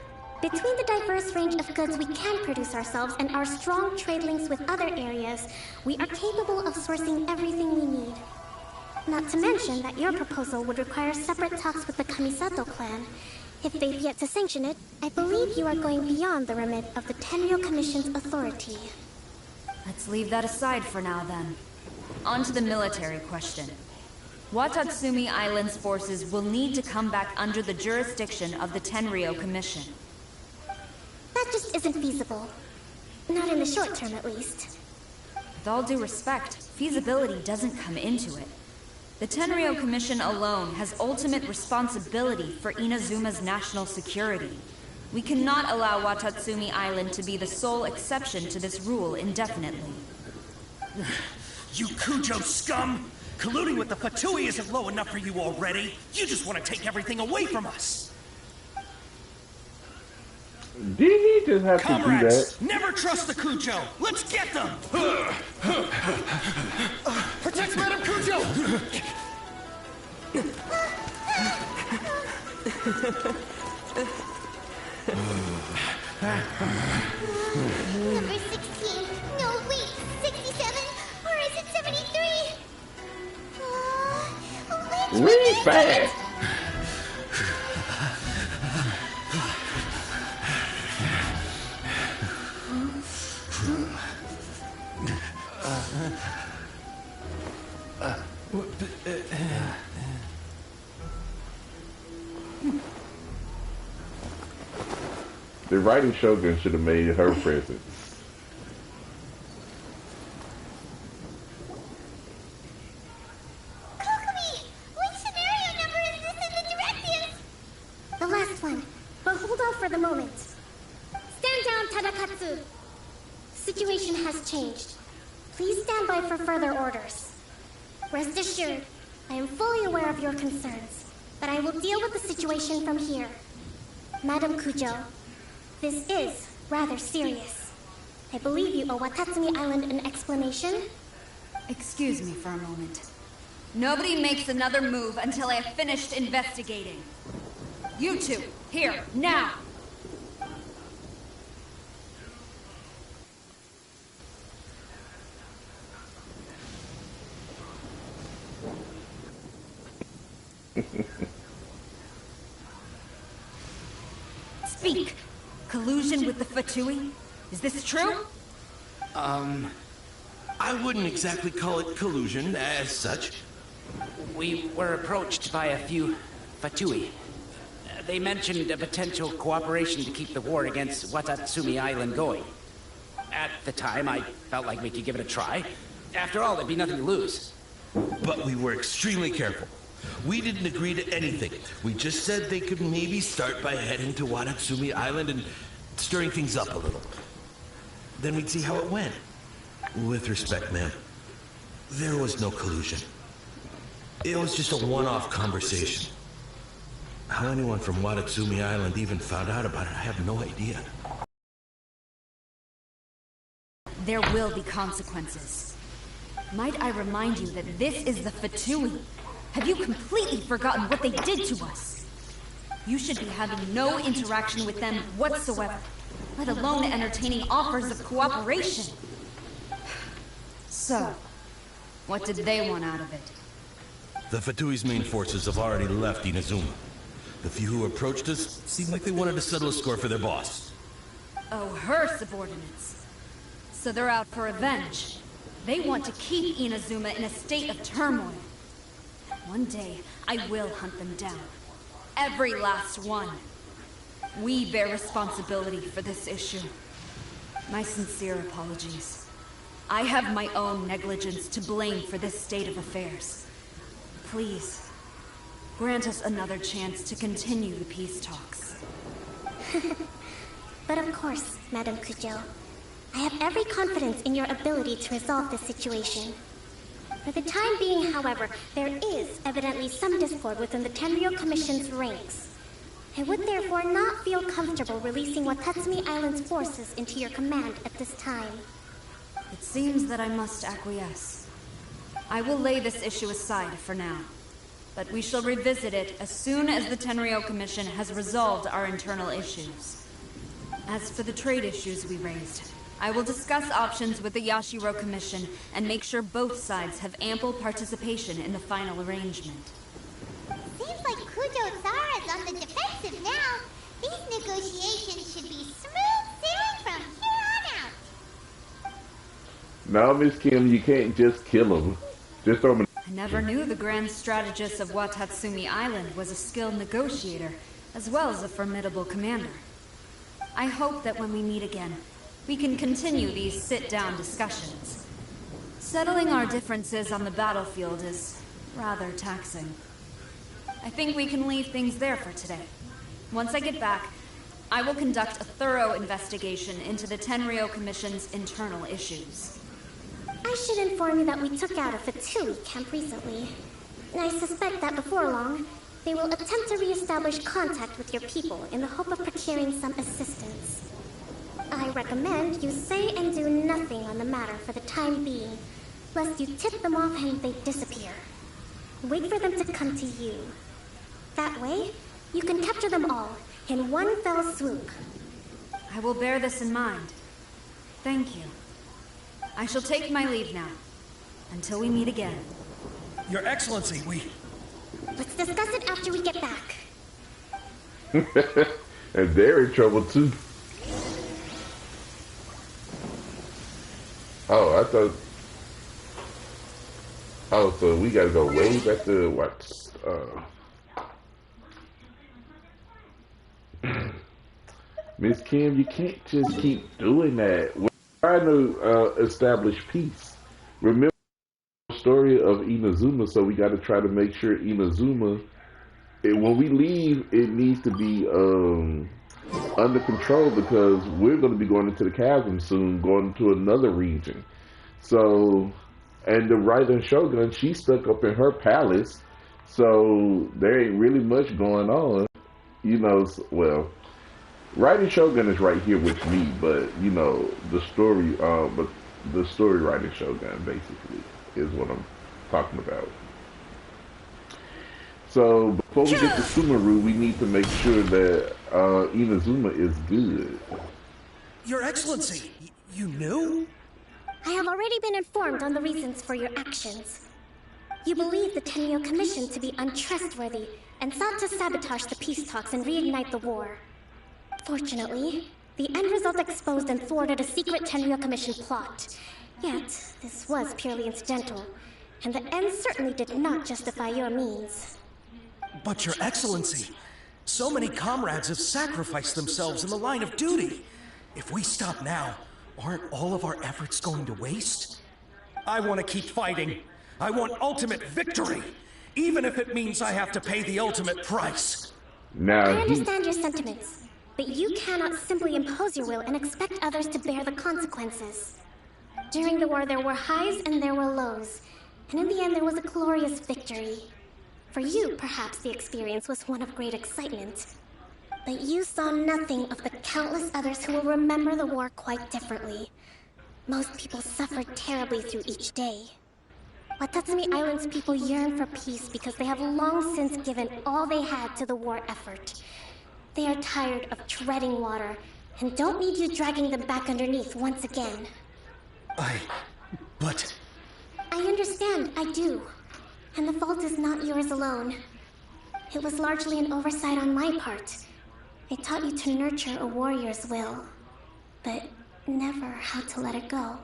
L: Between the diverse range of goods we can produce ourselves and our strong trade links with other areas, we are capable of sourcing everything we need. Not to mention that your proposal would require separate talks with the Kamisato clan. If they've yet to sanction it, I believe you are going beyond the remit of the Tenryou Commission's authority.
U: Let's leave that aside for now, then. On to the military question. Watatsumi Island's forces will need to come back under the jurisdiction of the Tenryou Commission.
L: That just isn't feasible. Not in the short term, at least.
U: With all due respect, feasibility doesn't come into it. The Tenryou Commission alone has ultimate responsibility for Inazuma's national security. We cannot allow Watatsumi Island to be the sole exception to this rule indefinitely.
F: You Kujo scum! Colluding with the Fatui isn't low enough for you already! You just want to take everything away from us!
A: Did he just have
F: Comrades,
A: to do that?
F: never trust the Kujo! Let's get them! Protect Madam Kujo!
C: Number 16. No, wait. 67? Or is it 73?
A: Read fast. The writing Shogun should have made her present.
C: Kokomi! Which scenario number is this in the directives?
L: The last one. But hold off for the moment. Stand down, Tadakatsu. Situation has changed. Please stand by for further orders. Rest assured, I am fully aware of your concerns, but I will deal with the situation from here. Madam Kujo, this is rather serious. I believe you owe Watatsumi Island an explanation.
U: Excuse me for a moment. Nobody makes another move until I have finished investigating. You two, here, now! Speak! Collusion with the Fatui? Is this true?
K: I wouldn't exactly call it collusion as such.
E: We were approached by a few Fatui. They mentioned a potential cooperation to keep the war against Watatsumi Island going. At the time, I felt like we could give it a try. After all, there'd be nothing to lose.
K: But we were extremely careful. We didn't agree to anything. We just said they could maybe start by heading to Watatsumi Island and stirring things up a little. Then we'd see how it went. With respect, ma'am, there was no collusion. It was just a one-off conversation. How anyone from Watatsumi Island even found out about it, I have no idea.
U: There will be consequences. Might I remind you that this is the Fatui? Have you completely forgotten what they did to us? You should be having no interaction with them whatsoever, let alone entertaining offers of cooperation. So, what did they want out of it?
K: The Fatui's main forces have already left Inazuma. The few who approached us seemed like they wanted to settle a score for their boss.
U: Oh, her subordinates. So they're out for revenge. They want to keep Inazuma in a state of turmoil. One day, I will hunt them down. Every last one. We bear responsibility for this issue. My sincere apologies. I have my own negligence to blame for this state of affairs. Please, grant us another chance to continue the peace talks.
L: But of course, Madame Kujo. I have every confidence in your ability to resolve this situation. For the time being, however, there is evidently some discord within the Tenryou Commission's ranks. I would therefore not feel comfortable releasing Watatsumi Island's forces into your command at this time.
U: It seems that I must acquiesce. I will lay this issue aside for now, but we shall revisit it as soon as the Tenryou Commission has resolved our internal issues. As for the trade issues we raised, I will discuss options with the Yashiro Commission and make sure both sides have ample participation in the final arrangement.
C: Seems like Kujo-Zara's on the defensive now. These negotiations should be smooth sailing from here on out.
A: No, Miss Kim, you can't just kill him. Just throw him.
U: I never knew the grand strategist of Watatsumi Island was a skilled negotiator, as well as a formidable commander. I hope that when we meet again, we can continue these sit-down discussions. Settling our differences on the battlefield is rather taxing. I think we can leave things there for today. Once I get back, I will conduct a thorough investigation into the Tenryou Commission's internal issues.
L: I should inform you that we took out a Fatui camp recently. I suspect that before long, they will attempt to re-establish contact with your people in the hope of procuring some assistance. I recommend you say and do nothing on the matter for the time being, lest you tip them off and they disappear. Wait for them to come to you. That way, you can capture them all in one fell swoop.
U: I will bear this in mind. Thank you. I shall take my leave now. Until we meet again.
F: Your Excellency,
L: Let's discuss it after we get back.
A: And they're in trouble too. Oh, I thought. Oh, so we gotta go way back to what? Miss Kim, you can't just keep doing that. We're trying to establish peace. Remember the story of Inazuma, so we gotta try to make sure Inazuma, when we leave, it needs to be under control because we're going to be going into the chasm soon, going to another region. So, and the Raiden Shogun, she's stuck up in her palace, so there ain't really much going on. You know, well, Raiden Shogun is right here with me, but you know, the story, but the story Raiden Shogun basically is what I'm talking about. So before we get to Sumeru, we need to make sure that Inazuma is good.
F: Your Excellency, you knew?
L: I have already been informed on the reasons for your actions. You believe the Tenryou Commission to be untrustworthy and sought to sabotage the peace talks and reignite the war. Unfortunately, the end result exposed and thwarted a secret Tenryou Commission plot. Yet, this was purely incidental, and the end certainly did not justify your means.
F: But Your Excellency, so many comrades have sacrificed themselves in the line of duty. If we stop now, aren't all of our efforts going to waste? I want to keep fighting. I want ultimate victory, even if it means I have to pay the ultimate price.
L: I understand your sentiments, but you cannot simply impose your will and expect others to bear the consequences. During the war, there were highs and there were lows, and in the end, there was a glorious victory. For you, perhaps the experience was one of great excitement. But you saw nothing of the countless others who will remember the war quite differently. Most people suffered terribly through each day. Watatsumi Island's people yearn for peace because they have long since given all they had to the war effort. They are tired of treading water and don't need you dragging them back underneath once again.
F: But...
L: I understand, I do. And the fault is not yours alone. It was largely an oversight on my part. I taught you to nurture a warrior's will, but never how to let it go.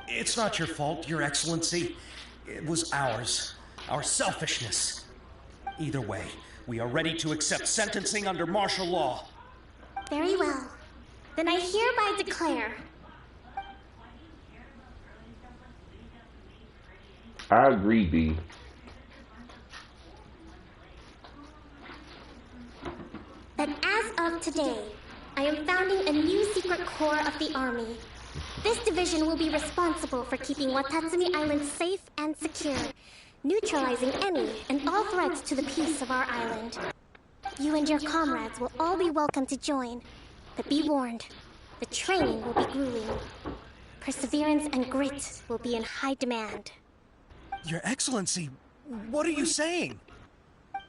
F: It's not your fault, Your Excellency. It was ours. Our selfishness. Either way, we are ready to accept sentencing under martial law.
L: Very well. Then I hereby declare...
A: I agree, D.
L: That as of today, I am founding a new secret corps of the army. This division will be responsible for keeping Watatsumi Island safe and secure, neutralizing any and all threats to the peace of our island. You and your comrades will all be welcome to join, but be warned, the training will be grueling. Perseverance and grit will be in high demand.
F: Your Excellency, what are you saying?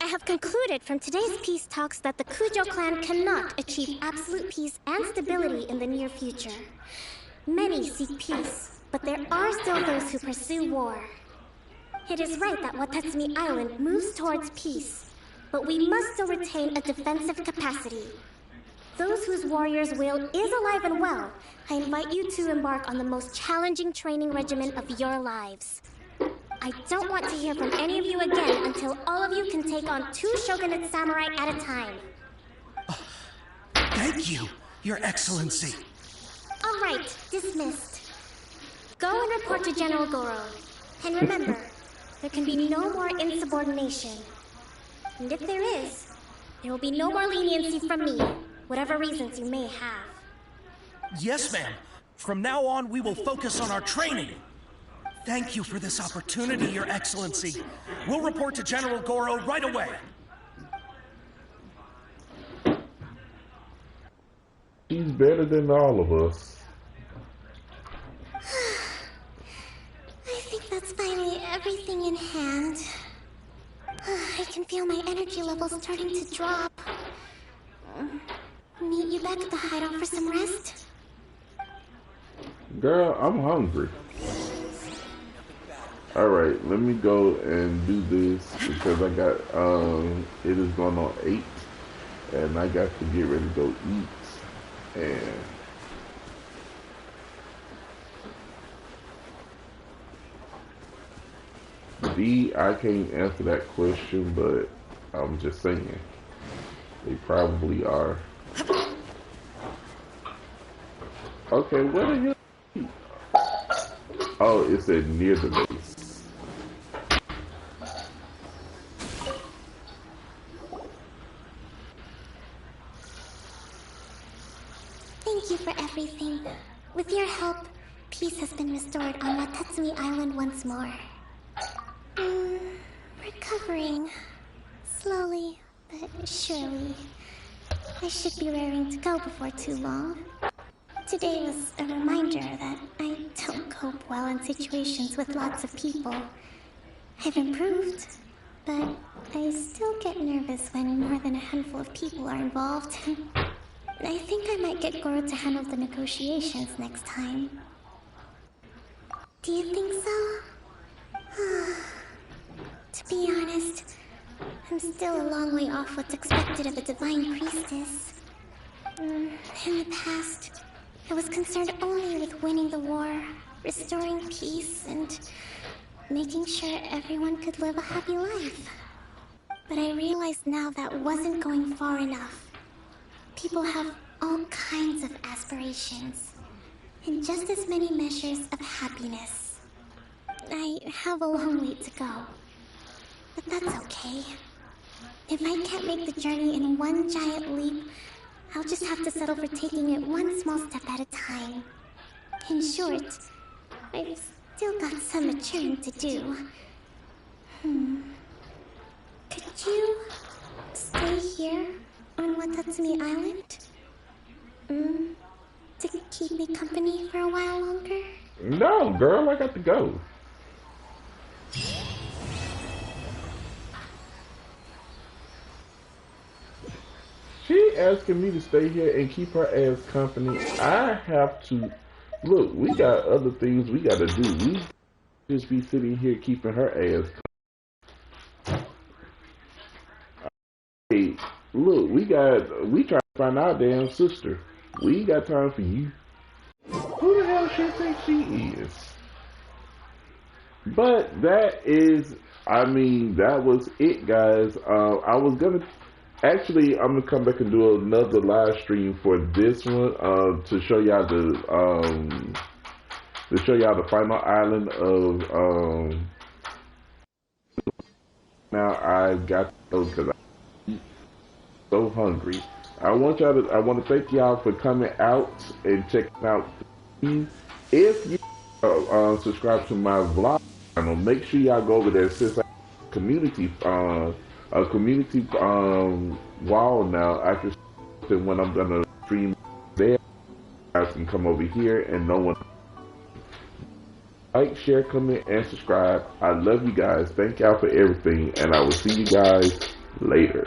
L: I have concluded from today's peace talks that the Kujo clan cannot achieve absolute peace and stability in the near future. Many seek peace, but there are still those who pursue war. It is right that Watatsumi Island moves towards peace, but we must still retain a defensive capacity. Those whose warrior's will is alive and well, I invite you to embark on the most challenging training regimen of your lives. I don't want to hear from any of you again until all of you can take on 2 shogunate samurai at a time.
F: Thank you, Your Excellency.
L: All right, dismissed. Go and report to General Goro. And remember, there can be no more insubordination. And if there is, there will be no more leniency from me, whatever reasons you may have.
F: Yes, ma'am. From now on, we will focus on our training. Thank you for this opportunity, Your Excellency. We'll report to General Goro right away.
A: He's better than all of us.
L: I think that's finally everything in hand. I can feel my energy levels starting to drop. Meet you back at the hideout for some rest?
A: Girl, I'm hungry. Alright, let me go and do this because I got, it is going on 8 and I got to get ready to go eat and D, I can't answer that question, but I'm just saying, they probably are. Okay, where the hell? Oh, it said near the base.
L: Thank you for everything. With your help, peace has been restored on Watatsumi Island once more. Recovering. Slowly, but surely. I should be raring to go before too long. Today was a reminder that I don't cope well in situations with lots of people. I've improved, but I still get nervous when more than a handful of people are involved. I think I might get Goro to handle the negotiations next time. Do you think so? To be honest, I'm still a long way off what's expected of a divine priestess. In the past, I was concerned only with winning the war, restoring peace, and making sure everyone could live a happy life. But I realize now that wasn't going far enough. People have all kinds of aspirations, and just as many measures of happiness. I have a long way to go, but that's okay. If I can't make the journey in one giant leap, I'll just have to settle for taking it one small step at a time. In short, I've still got some maturing to do. Could you stay here on Watatsumi Island? To keep me company for a while longer?
A: No, girl, I got to go. She asking me to stay here and keep her ass company. I have to. Look, we got other things we gotta do. We just be sitting here keeping her ass company. Hey, look, we trying to find our damn sister. We ain't got time for you. Who the hell she think she is? But that is, that was it, guys. Actually, I'm gonna come back and do another live stream for this one to show y'all the final island of. Now I got to go because I'm so hungry. I want to thank y'all for coming out and checking out. If you subscribe to my vlog channel, make sure y'all go over there. Since I have a community wall now, I can when I'm gonna stream there, you guys can come over here and no one. Like, share, comment, and subscribe. I love you guys. Thank y'all for everything, and I will see you guys later.